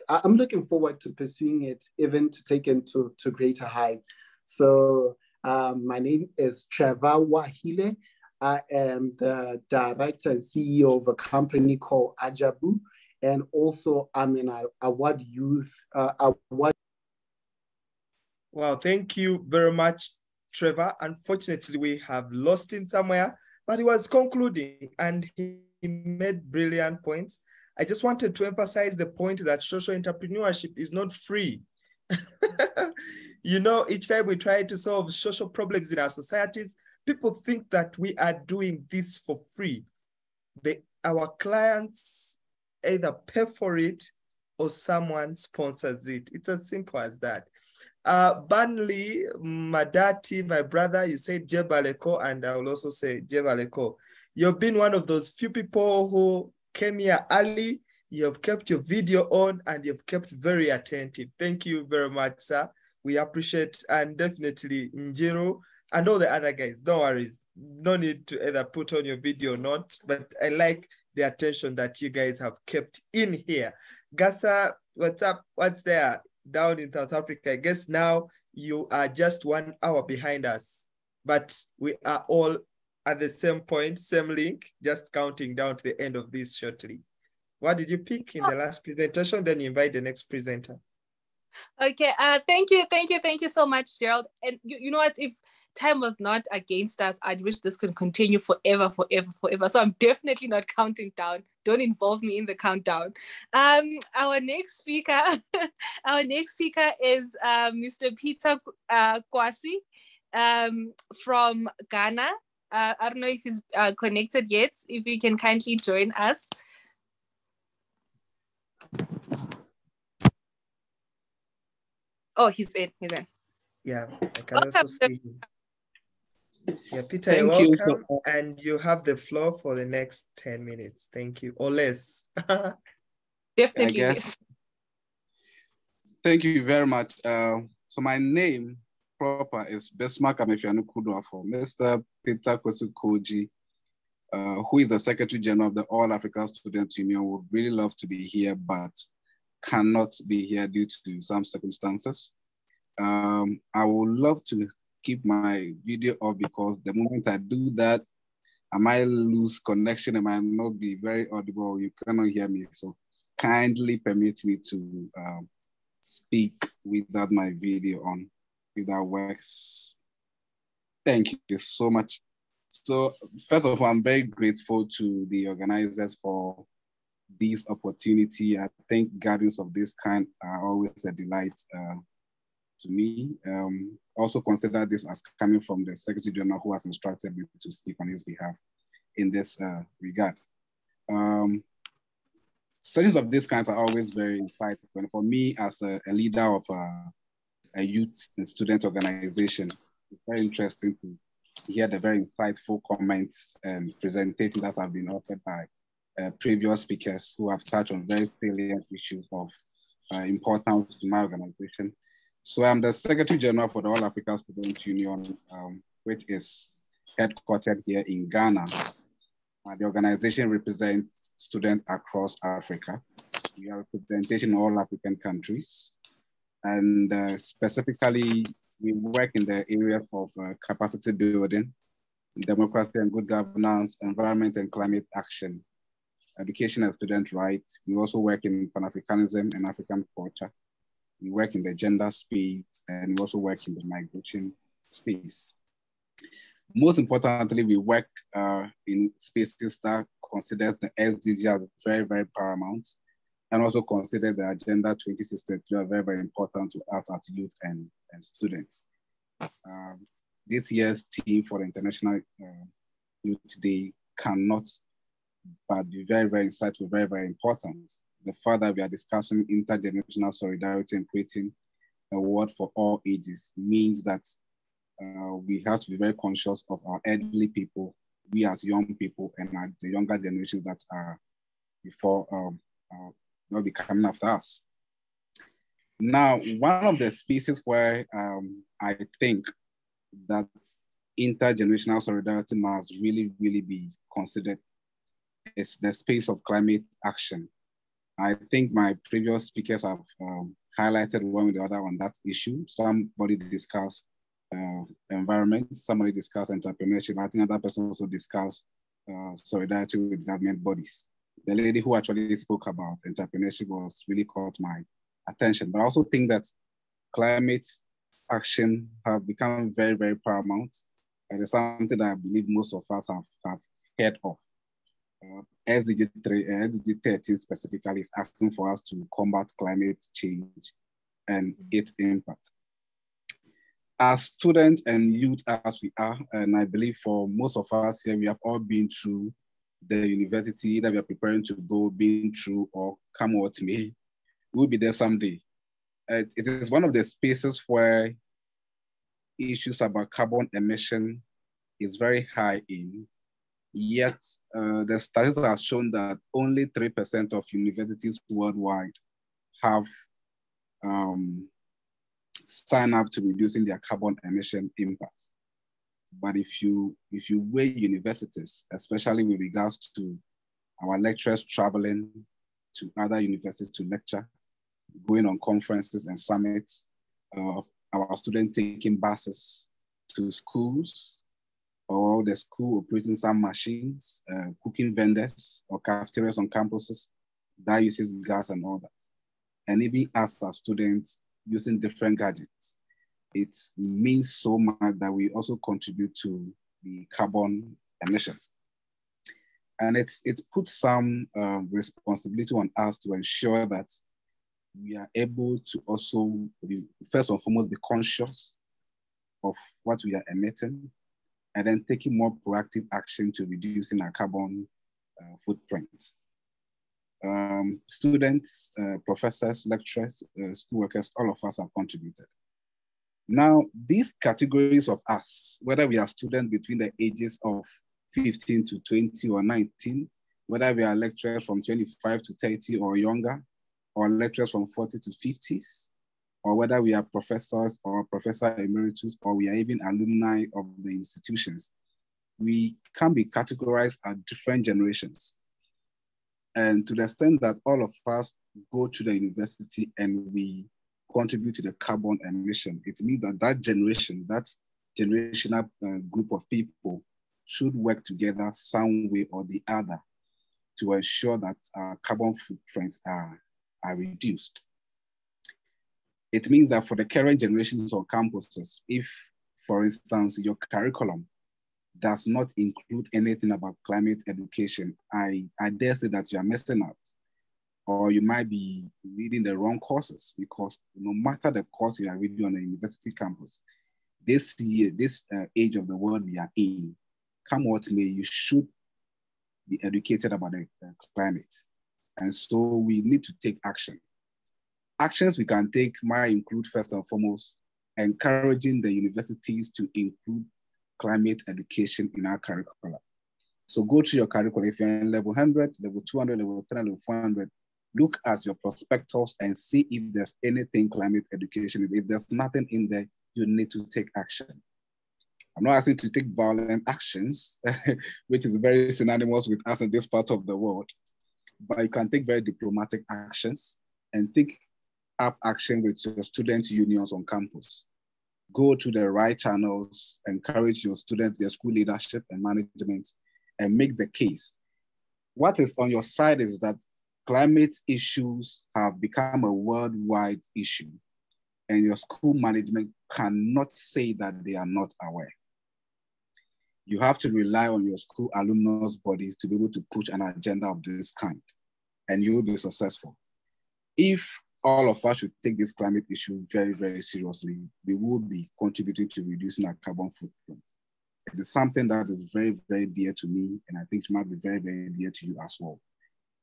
I'm looking forward to pursuing it, even to take it to greater height. So my name is Trevor Wahile. I am the director and CEO of a company called Ajabu. And also I'm an award youth award. Wow, thank you very much, Trevor. Unfortunately, we have lost him somewhere, but he was concluding and he made brilliant points. I just wanted to emphasize the point that social entrepreneurship is not free. Each time we try to solve social problems in our societies, people think that we are doing this for free. Our clients either pay for it or someone sponsors it. It's as simple as that. Banley, Madati, my brother, you said Jebaleko, and I will also say Jebaleko. You've been one of those few people who came here early. You have kept your video on and you've kept very attentive. Thank you very much, sir. We appreciate, and definitely Njiro and all the other guys. Don't worry. No need to either put on your video or not, but I like the attention that you guys have kept in here. Gasa, what's up? What's there down in South Africa? I guess now you are just 1 hour behind us, but we are all at the same point, same link, just counting down to the end of this shortly. What did you pick in the last presentation? Then you invite the next presenter. Okay, thank you so much, Gerald. And you know what, if time was not against us, I'd wish this could continue forever. So I'm definitely not counting down. Don't involve me in the countdown. Our next speaker, is Mr. Peter Kwasi from Ghana. I don't know if he's connected yet. If he can kindly join us. Oh, he's in. Yeah, I can also see him. Yeah, Peter, you're welcome. And you have the floor for the next 10 minutes. Thank you. Or less. Definitely less. Thank you very much. So my name proper is Besma Kamefianu Kudwafo, Mr. Peter Kwesi, who is the Secretary General of the All Africa Students Union. Would really love to be here, but cannot be here due to some circumstances. I would love to keep my video off because the moment I do that, I might lose connection. I might not be very audible. You cannot hear me. So kindly permit me to speak without my video on, if that works. Thank you so much. So first of all, I'm very grateful to the organizers for this opportunity. I think gatherings of this kind are always a delight to me. Also consider this as coming from the Secretary General who has instructed me to speak on his behalf in this regard. Sessions of this kind are always very insightful. And for me as a leader of a youth and student organization, it's very interesting to hear the very insightful comments and presentations that have been offered by previous speakers who have touched on very salient issues of importance to my organization. So I'm the Secretary General for the All Africa Students Union, which is headquartered here in Ghana. The organization represents students across Africa. We have representation in all African countries. And specifically, we work in the areas of capacity building, democracy and good governance, environment and climate action, education and student rights. We also work in Pan-Africanism and African culture. We work in the gender space, and we also work in the migration space. Most importantly, we work in spaces that considers the SDG as very, very paramount, and also consider the Agenda 2062 are very, very important to us as youth and students. This year's theme for the International Youth Day cannot but be very, very insightful, very, very important. The fact that we are discussing intergenerational solidarity and creating a world for all ages means that we have to be very conscious of our elderly people, we as young people, and the younger generations that are before will be coming after us. Now, one of the spaces where I think that intergenerational solidarity must really, really be considered is the space of climate action. I think my previous speakers have highlighted one with the other on that issue. Somebody discussed environment, somebody discussed entrepreneurship. I think another person also discussed solidarity with government bodies. The lady who actually spoke about entrepreneurship was really caught my attention. But I also think that climate action has become very, very paramount. And it's something that I believe most of us have heard of. SDG 13 specifically is asking for us to combat climate change and its impact. As students and youth as we are, and I believe for most of us here, we have all been through the university that we are preparing to go, been through, or come what may, we'll be there someday. It is one of the spaces where issues about carbon emission is very high in, yet the statistics have shown that only 3% of universities worldwide have signed up to reducing their carbon emission impacts. But if you weigh universities, especially with regards to our lecturers traveling to other universities to lecture, going on conferences and summits, our students taking buses to schools, or the school operating some machines, cooking vendors or cafeterias on campuses that uses gas and all that. And even as a students using different gadgets, it means so much that we also contribute to the carbon emissions. And it puts some responsibility on us to ensure that we are able to also, first and foremost, be conscious of what we are emitting, and then taking more proactive action to reducing our carbon footprint. Students, professors, lecturers, school workers, all of us have contributed. Now, these categories of us, whether we are students between the ages of 15 to 20 or 19, whether we are lecturers from 25 to 30 or younger, or lecturers from 40 to 50s, or whether we are professors or professor emeritus, or we are even alumni of the institutions, we can be categorized as different generations. And to the extent that all of us go to the university and we contribute to the carbon emission, it means that that generation, that generational group of people should work together some way or the other to ensure that our carbon footprints are reduced. It means that for the current generations on campuses, if, for instance, your curriculum does not include anything about climate education, I dare say that you are messing up, or you might be reading the wrong courses, because no matter the course you are reading on a university campus, this year, this age of the world we are in, come what may, you should be educated about the climate. And so we need to take action. Actions we can take might include, first and foremost, encouraging the universities to include climate education in our curricula. So go to your curriculum. If you're in level 100, level 200, level 300, level 400, look at your prospectus and see if there's anything climate education. If there's nothing in there, you need to take action. I'm not asking you to take violent actions, which is very synonymous with us in this part of the world, but you can take very diplomatic actions and take up action with your student unions on campus. Go to the right channels, encourage your students, their school leadership and management, and make the case. What is on your side is that climate issues have become a worldwide issue, and your school management cannot say that they are not aware. You have to rely on your school alumnus bodies to be able to push an agenda of this kind, and you will be successful. If all of us should take this climate issue very, very seriously, we will be contributing to reducing our carbon footprint. It is something that is very, very dear to me, and I think it might be very, very dear to you as well.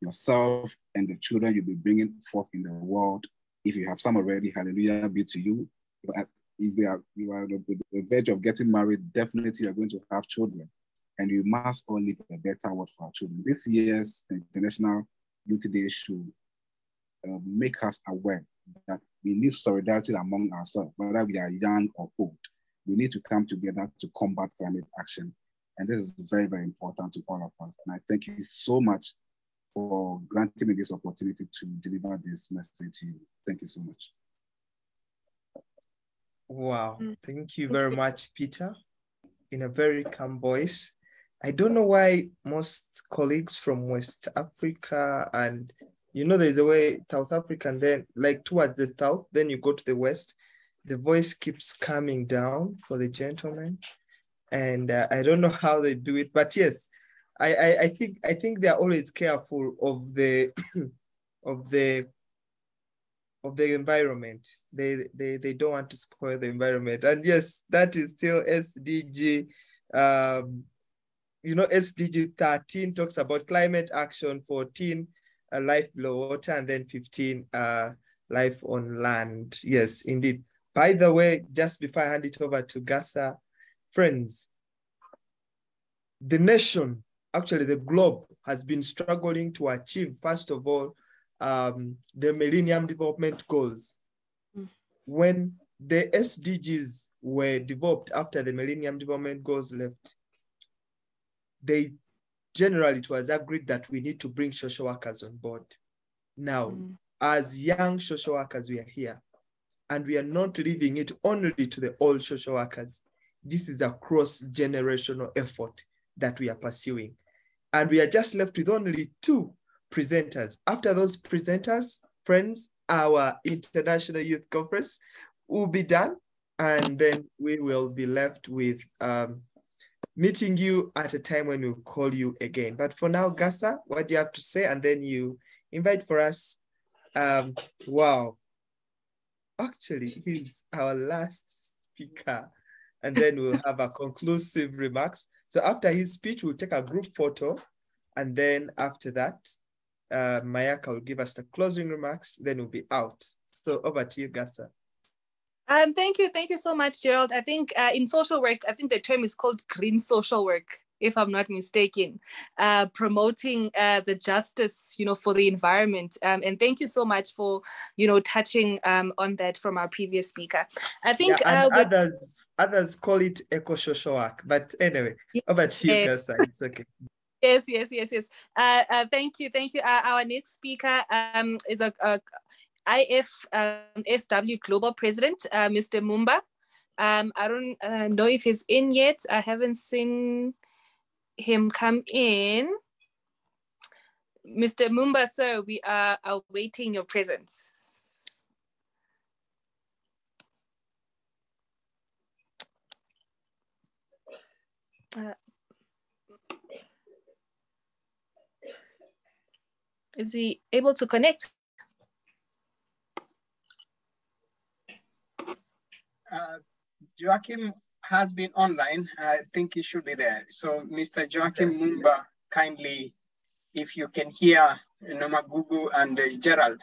Yourself and the children you'll be bringing forth in the world, if you have some already, hallelujah be to you. But if you are on the verge of getting married, definitely you're going to have children. And you must all live a better world for our children. This year's International Youth Day should make us aware that we need solidarity among ourselves, whether we are young or old. We need to come together to combat climate action. And this is very, very important to all of us. And I thank you so much for granting me this opportunity to deliver this message to you. Thank you so much. Wow, thank you very much, Peter, in a very calm voice. I don't know why most colleagues from West Africa and, you know, there's a way South Africa and then like towards the south, then you go to the West, the voice keeps coming down for the gentleman. And I don't know how they do it, but yes, I think they're always careful of the of the environment. They don't want to spoil the environment. And yes, that is still SDG. You know, SDG 13 talks about climate action, 14 life below water, and then 15 life on land. Yes, indeed. By the way, just before I hand it over to Gasa, friends, the nation, actually the globe, has been struggling to achieve, first of all, the Millennium Development Goals. When the SDGs were developed after the Millennium Development Goals left, they generally, it was agreed that we need to bring social workers on board. Now, as young social workers, we are here, and we are not leaving it only to the old social workers. This is a cross-generational effort that we are pursuing. And we are just left with only 2 presenters. After those presenters, friends, our International Youth Conference will be done, and then we will be left with meeting you at a time when we'll call you again. But for now, Gasa, what do you have to say? And then you invite for us. Wow. Actually, he's our last speaker. And then we'll have a conclusive remarks. So after his speech, we'll take a group photo. And then after that, Mayaka will give us the closing remarks. Then we'll be out. So over to you, Gasa. Thank you so much, Gerald. I think in social work, I think the term is called green social work, if I'm not mistaken, promoting the justice, you know, for the environment. And thank you so much for, you know, touching on that from our previous speaker. I think others call it eco-social work, but anyway, over to you, Gasa. It's okay. Yes. Thank you. Our next speaker is a IYD2022 Global President, Mr. Mumba. I don't know if he's in yet. I haven't seen him come in. Mr. Mumba, sir, we are awaiting your presence. Is he able to connect? Joachim has been online. I think he should be there. So Mr. Joachim Mumba, kindly, if you can hear Nomagugu and Gerald.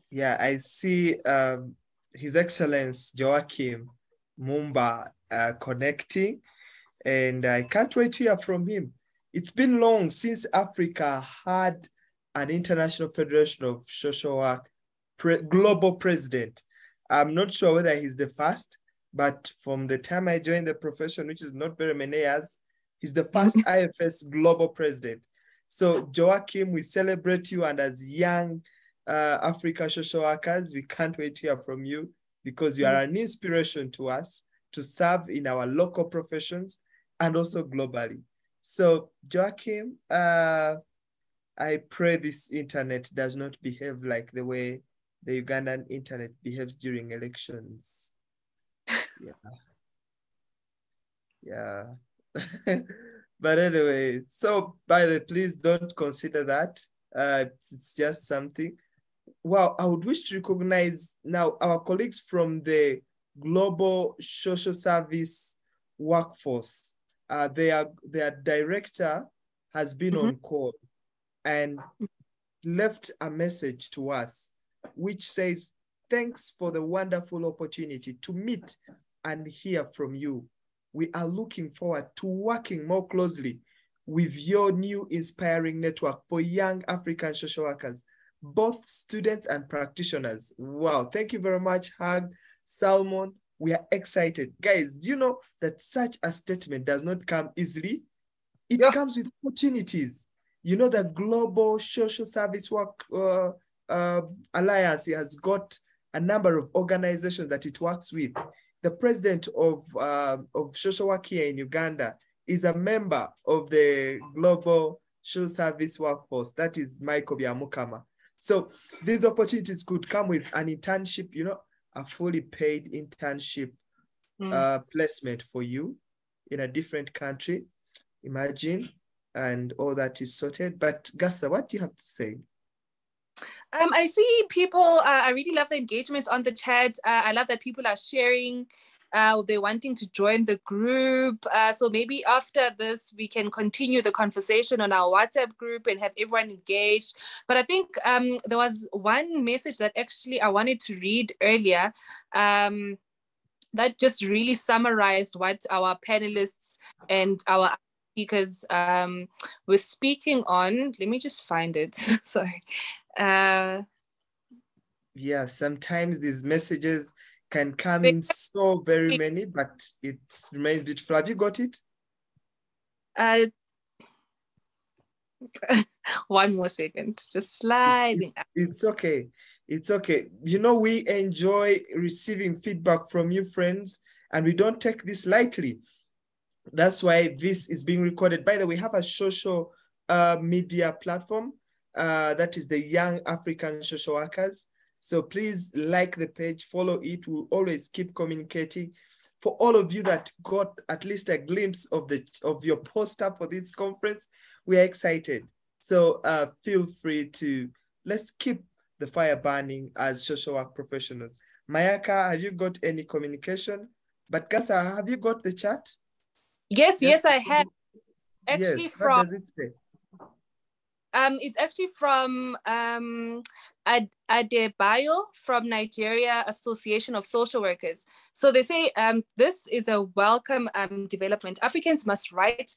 Yeah, I see His Excellence Joachim Mumba connecting, and I can't wait to hear from him. It's been long since Africa had an International Federation of Social Work global president. I'm not sure whether he's the first, but from the time I joined the profession, which is not very many years, he's the first IFS global president. So Joachim, we celebrate you, and as young African social workers, we can't wait to hear from you, because you are an inspiration to us to serve in our local professions and also globally. So Joachim, I pray this internet does not behave like the way the Ugandan internet behaves during elections. Yeah. But anyway, so by the way, please don't consider that. It's just something. Well, I would wish to recognize now our colleagues from the Global Social Service Workforce. Their director has been on call and left a message to us, which says, thanks for the wonderful opportunity to meet and hear from you. We are looking forward to working more closely with your new inspiring network for young African social workers, both students and practitioners. Wow, thank you very much, Hag, Salmon. We are excited. Guys, do you know that such a statement does not come easily? It comes with opportunities. You know, the Global Social Service Work Alliance has got a number of organizations that it works with. The president of social work here in Uganda is a member of the Global Social Service Workforce. That is Michael Byamukama. So these opportunities could come with an internship, you know, a fully paid internship placement for you in a different country. Imagine, and all that is sorted. But Gasa, what do you have to say? I see people, I really love the engagements on the chat. I love that people are sharing, they're wanting to join the group. So maybe after this, we can continue the conversation on our WhatsApp group and have everyone engaged. But I think there was one message that actually I wanted to read earlier that just really summarized what our panelists and our speakers were speaking on. Let me just find it. Sorry. Yeah, sometimes these messages can come in so very many, but it remains beautiful. Have you got it? One more second, just sliding. It's okay. It's okay. You know, we enjoy receiving feedback from you, friends, and we don't take this lightly. That's why this is being recorded. By the way, we have a social media platform that is the Young African Social Workers. So please like the page, follow it. We'll always keep communicating. For all of you that got at least a glimpse of your poster for this conference, we are excited. So feel free to, let's keep the fire burning as social work professionals. Mayaka, have you got any communication? But Gasa, have you got the chat? Yes, I have. Actually, yes, from, what does it say? It's actually from Adebayo from Nigeria Association of Social Workers. So they say this is a welcome development. Africans must write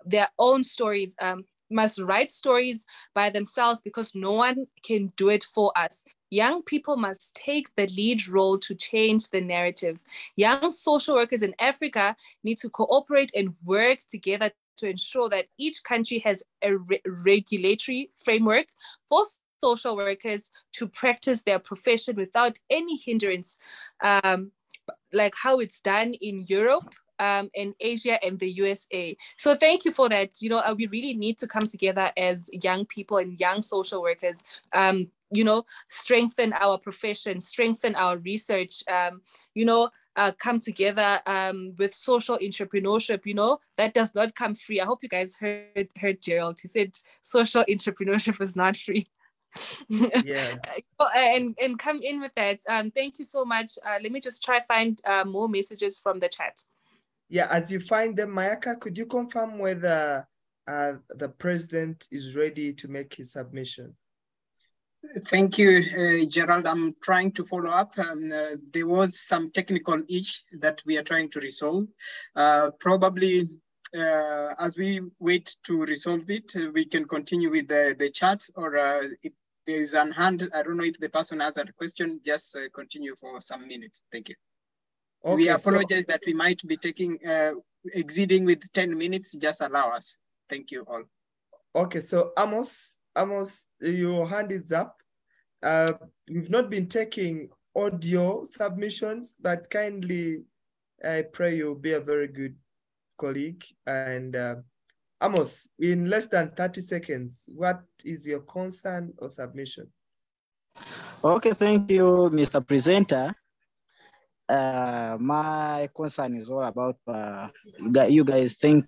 their own stories, must write stories by themselves because no one can do it for us. Young people must take the lead role to change the narrative. Young social workers in Africa need to cooperate and work together to ensure that each country has a regulatory framework for social workers to practice their profession without any hindrance, like how it's done in Europe, in Asia and the USA. So thank you for that. You know, we really need to come together as young people and young social workers, you know, strengthen our profession, strengthen our research, you know, come together with social entrepreneurship. You know, that does not come free. I hope you guys heard Gerald. He said social entrepreneurship is not free. Yeah. And come in with that. Thank you so much. Let me just try find more messages from the chat. Yeah, as you find them, Mayaka, could you confirm whether the president is ready to make his submission? Thank you, Gerald. I'm trying to follow up. There was some technical issue that we are trying to resolve. Probably as we wait to resolve it, we can continue with the chat, or if there is an hand, I don't know if the person has a question, just continue for some minutes. Thank you. Okay, we apologize that we might be taking, exceeding with 10 minutes, just allow us. Thank you all. Okay, so Amos, your hand is up. We've not been taking audio submissions, but kindly, I pray you'll be a very good colleague. And Amos, in less than 30 seconds, what is your concern or submission? Okay, thank you, Mr. Presenter. My concern is all about you guys think.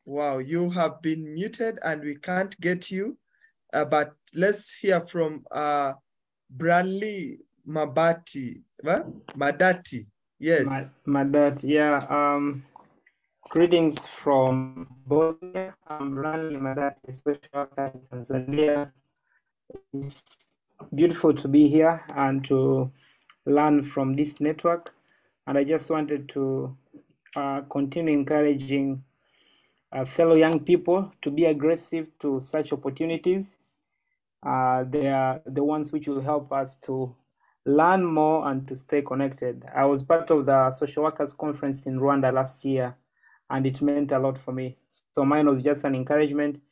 Wow, you have been muted and we can't get you. But let's hear from Bradley Madati. Yes. Madati, yeah. Greetings from Bosnia. I'm Bradley Madati, social worker in Tanzania. It's beautiful to be here and to learn from this network. And I just wanted to continue encouraging fellow young people to be aggressive to such opportunities. They are the ones which will help us to learn more and to stay connected. I was part of the social workers conference in Rwanda last year, and it meant a lot for me. So mine was just an encouragement,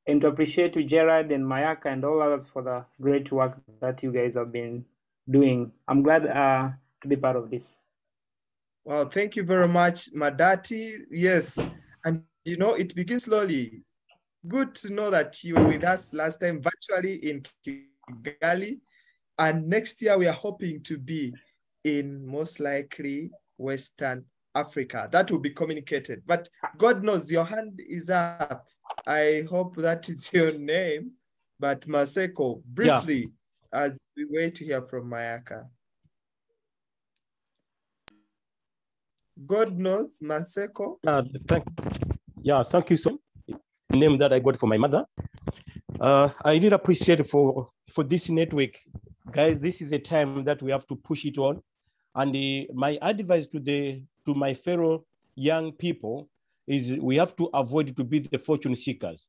and to appreciate you, Gerard and Mayaka and all others for the great work that you guys have been doing. I'm glad to be part of this. Well, thank you very much, Madati. Yes, and you know, it begins slowly. Good to know that you were with us last time virtually in Kigali. And next year, we are hoping to be in most likely Western Africa. That will be communicated. But God knows your hand is up. I hope that is your name. But Maseko, briefly, as we wait to hear from Mayaka. God knows, Maseko. Thank you so much. Name that I got for my mother. I really appreciate for this network, guys. This is a time that we have to push it on, and my advice to my fellow young people is we have to avoid to be the fortune seekers.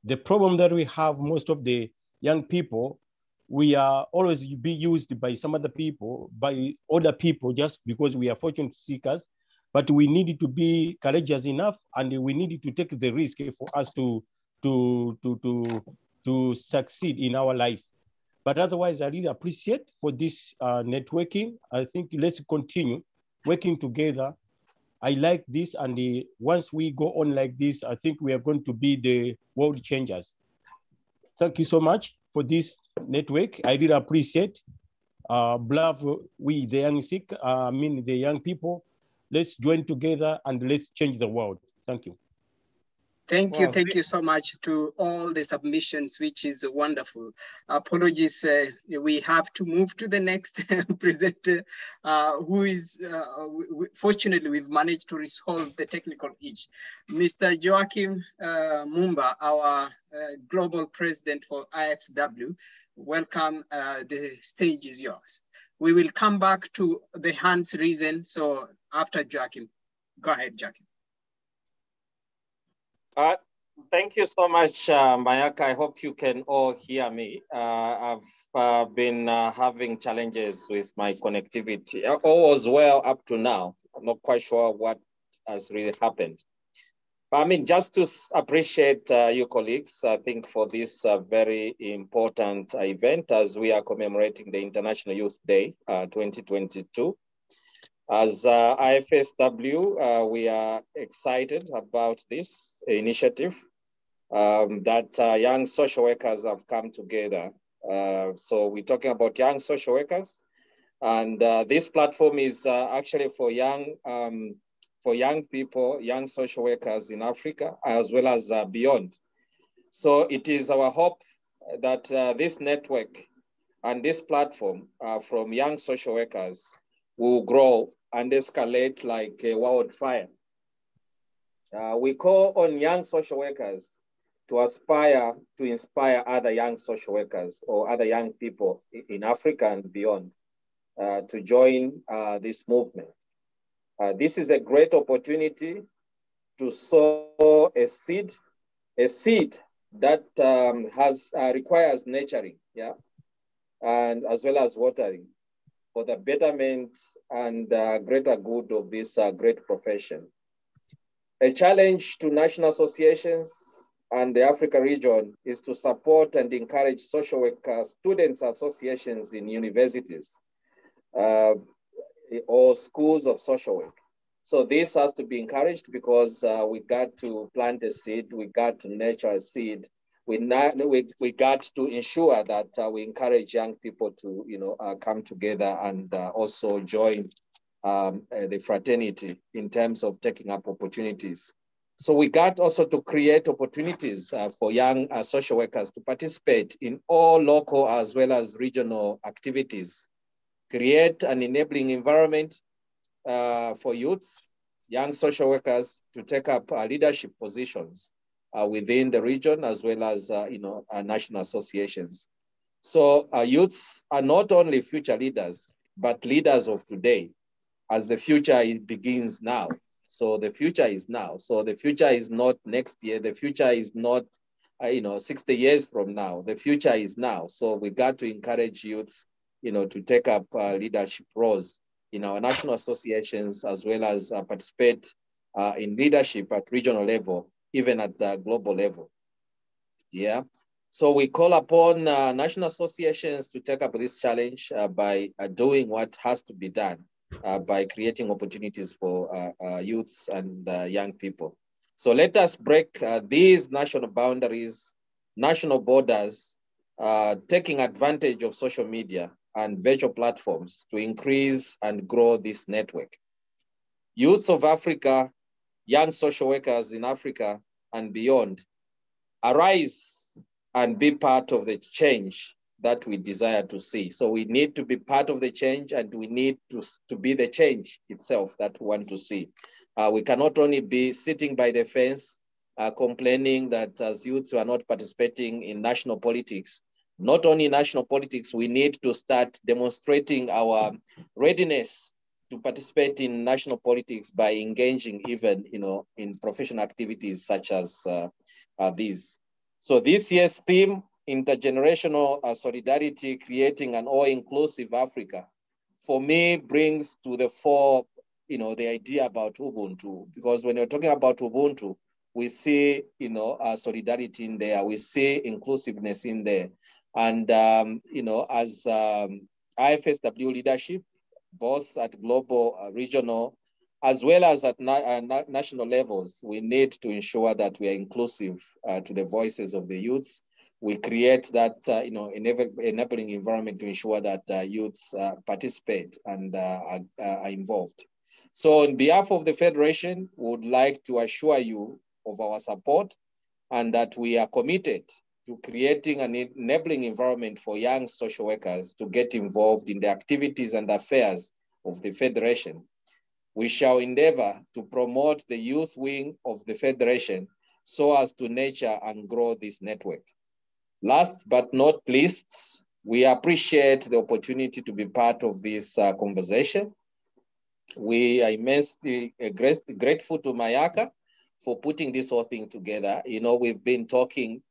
The problem that we have, most of the young people, we are always be used by some other people, by other people, just because we are fortune seekers. But we need to be courageous enough, and we need to take the risk for us to succeed in our life. But otherwise, I really appreciate for this networking. I think let's continue working together. I like this, and once we go on like this, I think we are going to be the world changers. Thank you so much for this network. I really appreciate. Bravo, we the young the young people. Let's join together and let's change the world. Thank you. Thank you so much to all the submissions, which is wonderful. Apologies, we have to move to the next presenter, who is, fortunately, we've managed to resolve the technical issue. Mr. Joachim Mumba, our Global President for IFW, welcome, the stage is yours. We will come back to the hands reason, so after Joachim. Go ahead, Joachim. Thank you so much, Mayaka. I hope you can all hear me. I've been having challenges with my connectivity. All was well up to now. I'm not quite sure what has really happened. I mean, just to appreciate you colleagues, I think for this very important event as we are commemorating the International Youth Day 2022. As IFSW, we are excited about this initiative that young social workers have come together. So we're talking about young social workers, and this platform is actually for young people, young social workers in Africa, as well as beyond. So it is our hope that this network and this platform from young social workers will grow and escalate like a wildfire. We call on young social workers to aspire to inspire other young social workers or other young people in Africa and beyond to join this movement. This is a great opportunity to sow a seed that requires nurturing, and as well as watering for the betterment and greater good of this great profession. A challenge to national associations and the Africa region is to support and encourage social worker students associations in universities or schools of social work. So this has to be encouraged because we got to plant a seed, we got to nurture a seed, we got to ensure that we encourage young people to come together and also join the fraternity in terms of taking up opportunities. So we got also to create opportunities for young social workers to participate in all local as well as regional activities, create an enabling environment for youths, young social workers to take up leadership positions within the region, as well as national associations. So youths are not only future leaders, but leaders of today, as the future begins now. So the future is now. So the future is not next year. The future is not 60 years from now. The future is now. So we got to encourage youths to take up leadership roles in our national associations, as well as participate in leadership at regional level, even at the global level. Yeah. So we call upon national associations to take up this challenge by doing what has to be done, by creating opportunities for youths and young people. So let us break these national boundaries, national borders, taking advantage of social media and virtual platforms to increase and grow this network. Youths of Africa, young social workers in Africa and beyond, arise and be part of the change that we desire to see. So we need to be part of the change, and we need to be the change itself that we want to see. We cannot only be sitting by the fence, complaining that as youths we are not participating in national politics. Not only national politics, we need to start demonstrating our readiness to participate in national politics by engaging even in professional activities such as these. So this year's theme, intergenerational solidarity, creating an all-inclusive Africa, for me brings to the fore, the idea about Ubuntu, because when you're talking about Ubuntu, we see, solidarity in there, we see inclusiveness in there. And, as IFSW leadership, both at global, regional, as well as at national levels, we need to ensure that we are inclusive to the voices of the youths. We create that enabling environment to ensure that youths participate and are involved. So on behalf of the Federation, we would like to assure you of our support and that we are committed to creating an enabling environment for young social workers to get involved in the activities and affairs of the Federation. We shall endeavor to promote the youth wing of the Federation so as to nurture and grow this network. Last but not least, we appreciate the opportunity to be part of this conversation. We are immensely grateful to Mayaka for putting this whole thing together. We've been talking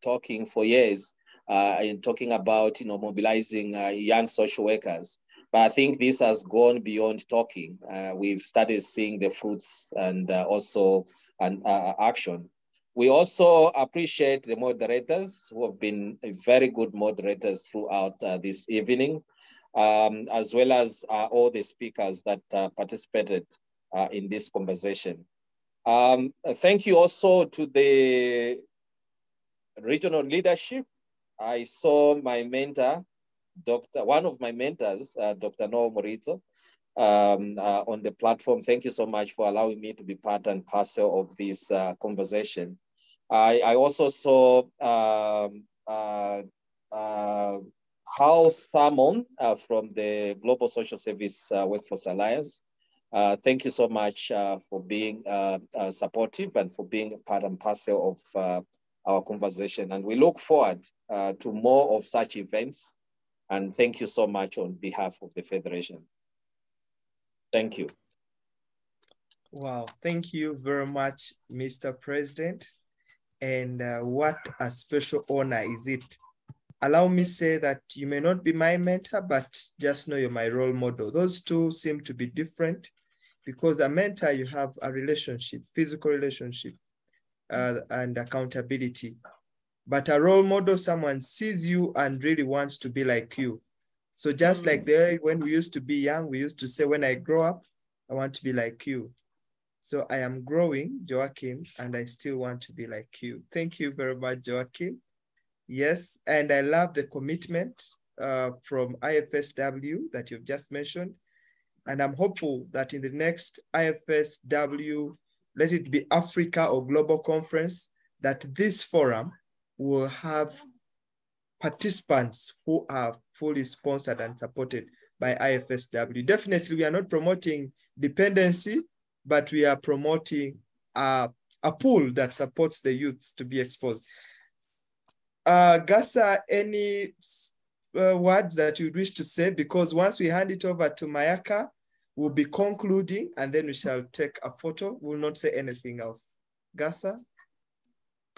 for years and talking about, mobilizing young social workers. But I think this has gone beyond talking. We've started seeing the fruits and also action. We also appreciate the moderators who have been very good moderators throughout this evening, as well as all the speakers that participated in this conversation. Thank you also to the regional leadership. I saw my mentor, one of my mentors, Dr. Noah Morito, on the platform. Thank you so much for allowing me to be part and parcel of this conversation. I also saw Hal Salmon from the Global Social Service Workforce Alliance. Thank you so much for being supportive and for being part and parcel of our conversation. And we look forward to more of such events. And thank you so much on behalf of the Federation. Thank you. Wow, thank you very much, Mr. President. And what a special honor is it. Allow me say that you may not be my mentor, but just know you're my role model. Those two seem to be different because a mentor, you have a relationship, physical relationship, and accountability. But a role model, someone sees you and really wants to be like you. So just like when we used to be young, we used to say, when I grow up, I want to be like you. So I am growing, Joachim, and I still want to be like you. Thank you very much, Joachim. Yes, and I love the commitment from IFSW that you've just mentioned. And I'm hopeful that in the next IFSW, let it be Africa or Global Conference, that this forum will have participants who are fully sponsored and supported by IFSW. Definitely, we are not promoting dependency, but we are promoting a pool that supports the youths to be exposed. Gasa, any words that you wish to say? Because once we hand it over to Mayaka, we'll be concluding and then we shall take a photo. We'll not say anything else. Gasa?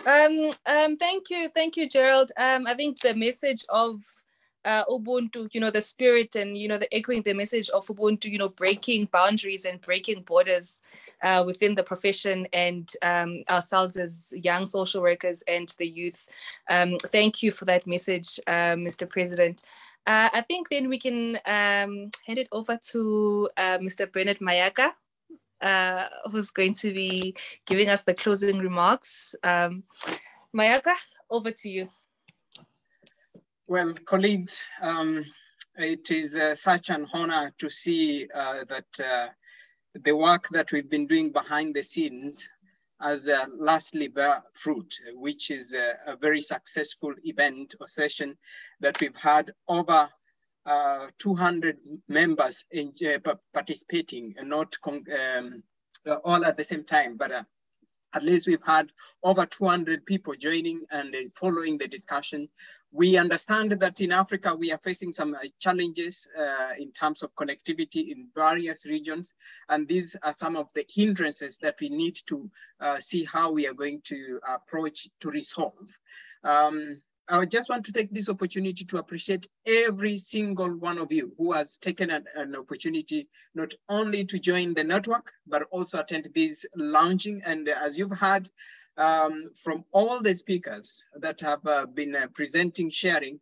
Thank you, Gerald. I think the message of Ubuntu, the spirit and, the echoing the message of Ubuntu, breaking boundaries and breaking borders within the profession and ourselves as young social workers and the youth. Thank you for that message, Mr. President. I think then we can hand it over to Mr. Bernard Mayaka, who's going to be giving us the closing remarks. Mayaka, over to you. Well, colleagues, it is such an honor to see that the work that we've been doing behind the scenes has lastly bear fruit, which is a very successful event or session that we've had over 200 members in, participating, and not all at the same time, but at least we've had over 200 people joining and following the discussion. We understand that in Africa, we are facing some challenges in terms of connectivity in various regions. And these are some of the hindrances that we need to see how we are going to approach to resolve. I just want to take this opportunity to appreciate every single one of you who has taken an opportunity not only to join the network, but also attend this launching. And as you've heard from all the speakers that have been presenting, sharing,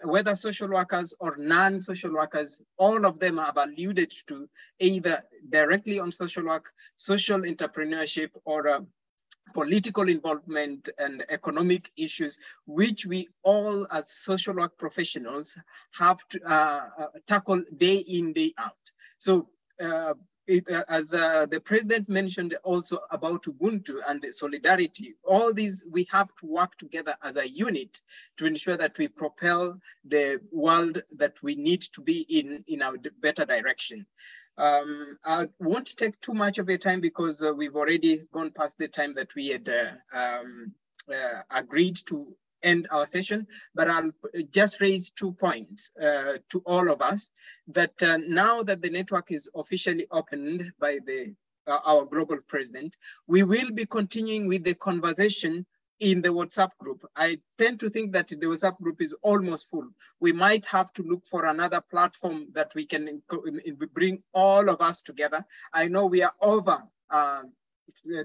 whether social workers or non-social workers, all of them have alluded to either directly on social work, social entrepreneurship, or political involvement and economic issues, which we all as social work professionals have to tackle day in, day out. So as the president mentioned also about Ubuntu and solidarity, all these, we have to work together as a unit to ensure that we propel the world that we need to be in a better direction. I won't take too much of your time because we've already gone past the time that we had agreed to end our session, but I'll just raise 2 points to all of us, that now that the network is officially opened by our global president, we will be continuing with the conversation in the WhatsApp group. I tend to think that the WhatsApp group is almost full. We might have to look for another platform that we can bring all of us together. I know we are over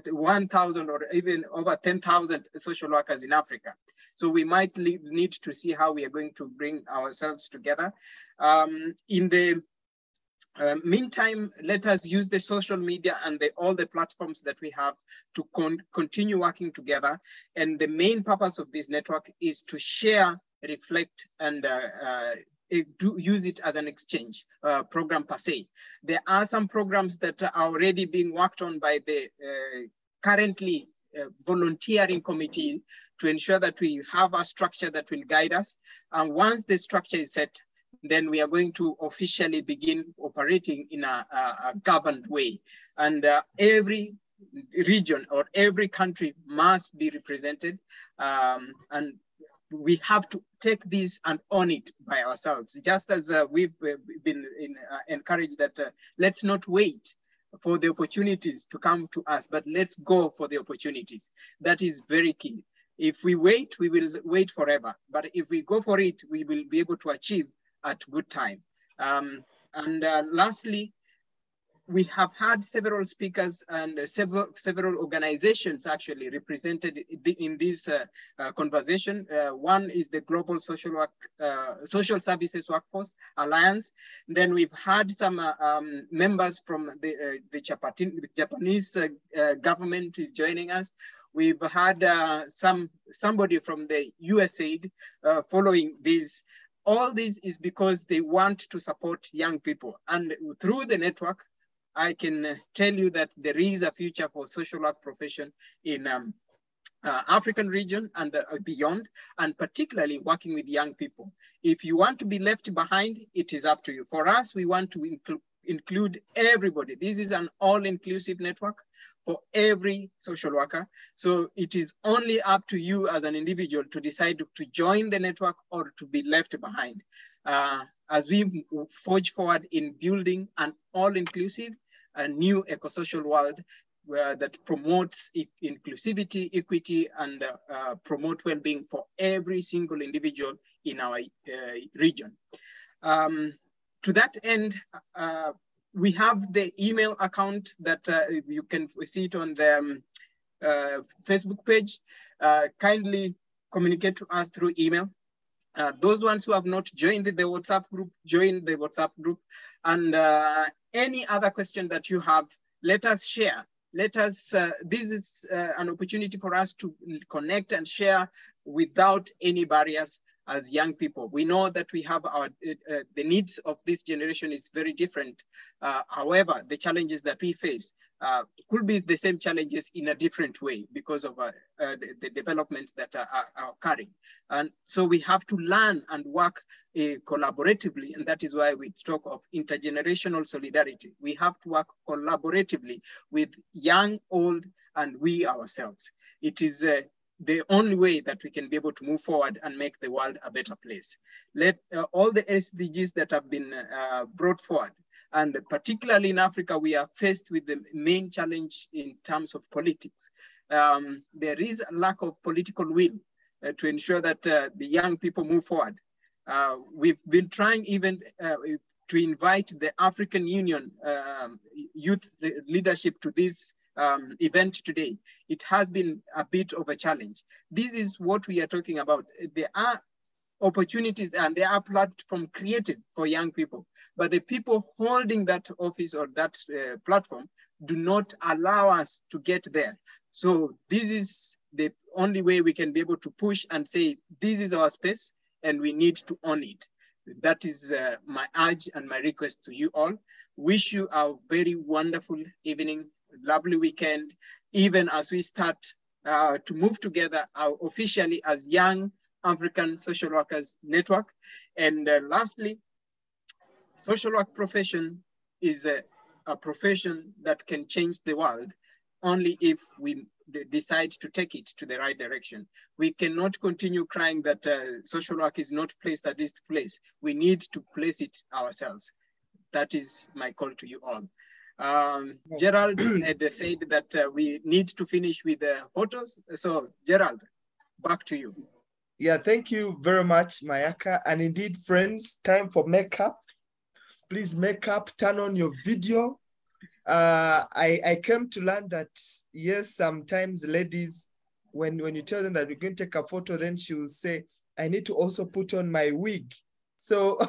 1,000 or even over 10,000 social workers in Africa. So we might need to see how we are going to bring ourselves together. In the meantime, let us use the social media and all the platforms that we have to continue working together. And the main purpose of this network is to share, reflect, and use it as an exchange program per se. There are some programs that are already being worked on by the currently volunteering committee to ensure that we have a structure that will guide us. And once the structure is set, then we are going to officially begin operating in a governed way. And every region or every country must be represented. And we have to take this and own it by ourselves. Just as we've been encouraged that let's not wait for the opportunities to come to us, but let's go for the opportunities. That is very key. If we wait, we will wait forever. But if we go for it, we will be able to achieve at good time. Lastly, we have had several speakers and several organizations actually represented in this conversation. One is the Global Social Services Workforce Alliance. Then we've had some members from the Japanese government joining us. We've had somebody from the USAID following this. All this is because they want to support young people. And through the network, I can tell you that there is a future for social work profession in African region and beyond, and particularly working with young people. If you want to be left behind, it is up to you. For us, we want to include everybody. This is an all-inclusive network for every social worker. So it is only up to you as an individual to decide to join the network or to be left behind. As we forge forward in building an all-inclusive, a new eco-social world that promotes inclusivity, equity, and promote well-being for every single individual in our region. To that end, we have the email account that you can see it on the Facebook page. Kindly communicate to us through email. Those ones who have not joined the WhatsApp group, join the WhatsApp group. And any other question that you have, let us share. Let us, this is an opportunity for us to connect and share without any barriers as young people. We know that we have our, the needs of this generation is very different. However, the challenges that we face could be the same challenges in a different way because of the developments that are occurring. And so we have to learn and work collaboratively, and that is why we talk of intergenerational solidarity. We have to work collaboratively with young, old, and we ourselves. It is the only way that we can be able to move forward and make the world a better place. Let all the SDGs that have been brought forward, and particularly in Africa, we are faced with the main challenge in terms of politics. There is a lack of political will to ensure that the young people move forward. We've been trying even to invite the African Union youth leadership to this event today. It has been a bit of a challenge. This is what we are talking about. There are opportunities and there are platforms created for young people, but the people holding that office or that platform do not allow us to get there. So this is the only way we can be able to push and say, this is our space and we need to own it. That is my urge and my request to you all. Wish you a very wonderful evening, lovely weekend, even as we start to move together officially as Young African Social Workers Network. And lastly, social work profession is a profession that can change the world only if we decide to take it to the right direction. We cannot continue crying that social work is not placed at this place. We need to place it ourselves. That is my call to you all. Gerald had said that we need to finish with the photos. So Gerald, back to you. Yeah, thank you very much, Mayaka. And indeed, friends, time for makeup. Please make up, turn on your video. I came to learn that, yes, sometimes ladies, when you tell them that we're going to take a photo, then she will say, I need to also put on my wig. So,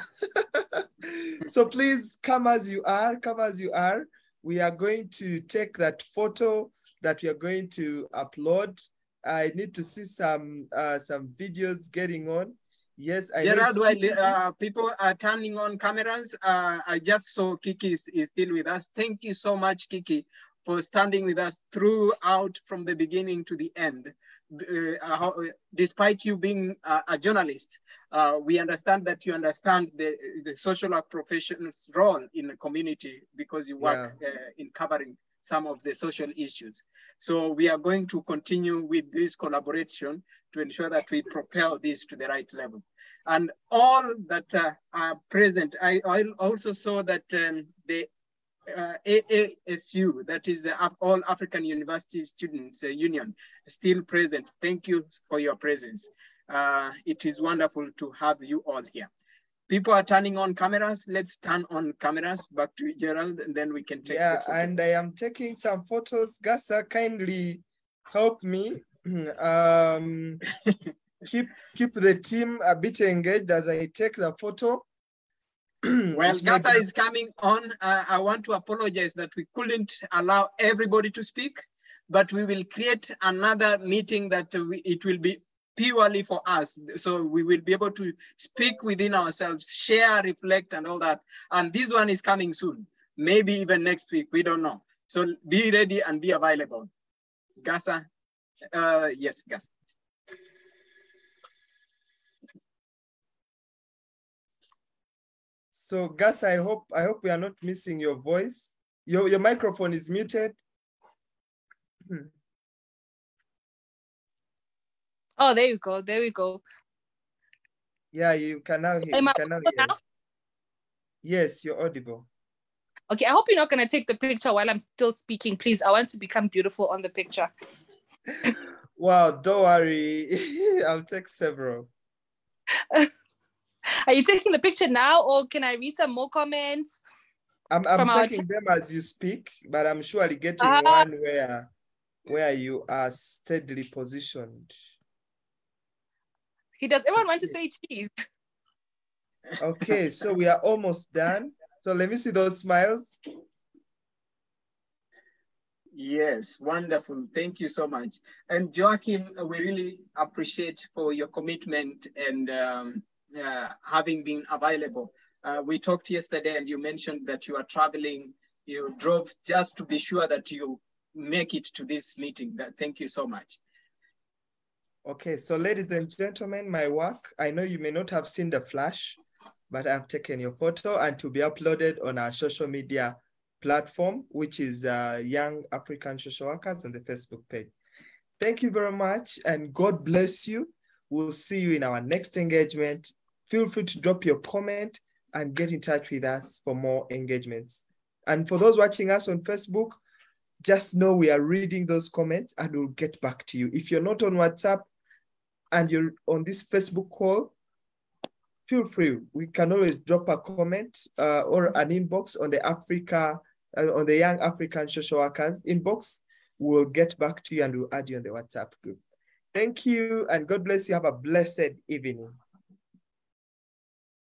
so please come as you are, come as you are. We are going to take that photo that we are going to upload. I need to see some videos getting on. Yes, Gerald, while people are turning on cameras, I just saw Kiki is still with us. Thank you so much, Kiki, for standing with us throughout from the beginning to the end. Despite you being a journalist, we understand that you understand the social work professional's role in the community because you work in covering some of the social issues. So we are going to continue with this collaboration to ensure that we propel this to the right level. And all that are present, I also saw that the AASU, that is the All African University Students Union, still present. Thank you for your presence. It is wonderful to have you all here. People are turning on cameras. Let's turn on cameras. Back to Gerald, and then we can take. Yeah, and I am taking some photos. Gasa, kindly help me. Keep the team a bit engaged as I take the photo. Well, Gasa is coming on. I want to apologize that we couldn't allow everybody to speak, but we will create another meeting that it will be purely for us. So we will be able to speak within ourselves, share, reflect, and all that. And this one is coming soon, maybe even next week, we don't know. So be ready and be available. Gasa, yes, Gasa. So Gus, I hope we are not missing your voice. Your microphone is muted. Oh, there you go. There we go. Yeah, you can now hear. Am I audible now? Yes, you're audible. Okay, I hope you're not going to take the picture while I'm still speaking, please. I want to become beautiful on the picture. Wow, don't worry. I'll take several. Are you taking the picture now, or can I read some more comments? I'm taking them as you speak, but I'm surely getting one where you are steadily positioned. Does everyone want to say cheese? Okay, so we are almost done. So let me see those smiles. Yes, wonderful. Thank you so much. And Joachim, we really appreciate for your commitment and having been available. We talked yesterday and you mentioned that you are traveling. You drove just to be sure that you make it to this meeting. Thank you so much. Okay, so ladies and gentlemen, my work, I know you may not have seen the flash, but I've taken your photo and to be uploaded on our social media platform, which is Young African Social Workers on the Facebook page. Thank you very much and God bless you. We'll see you in our next engagement. Feel free to drop your comment and get in touch with us for more engagements. And for those watching us on Facebook, just know we are reading those comments and we'll get back to you. If you're not on WhatsApp and you're on this Facebook call, feel free. We can always drop a comment or an inbox on the Young African Social Workers inbox. We'll get back to you and we'll add you on the WhatsApp group. Thank you and God bless you. Have a blessed evening.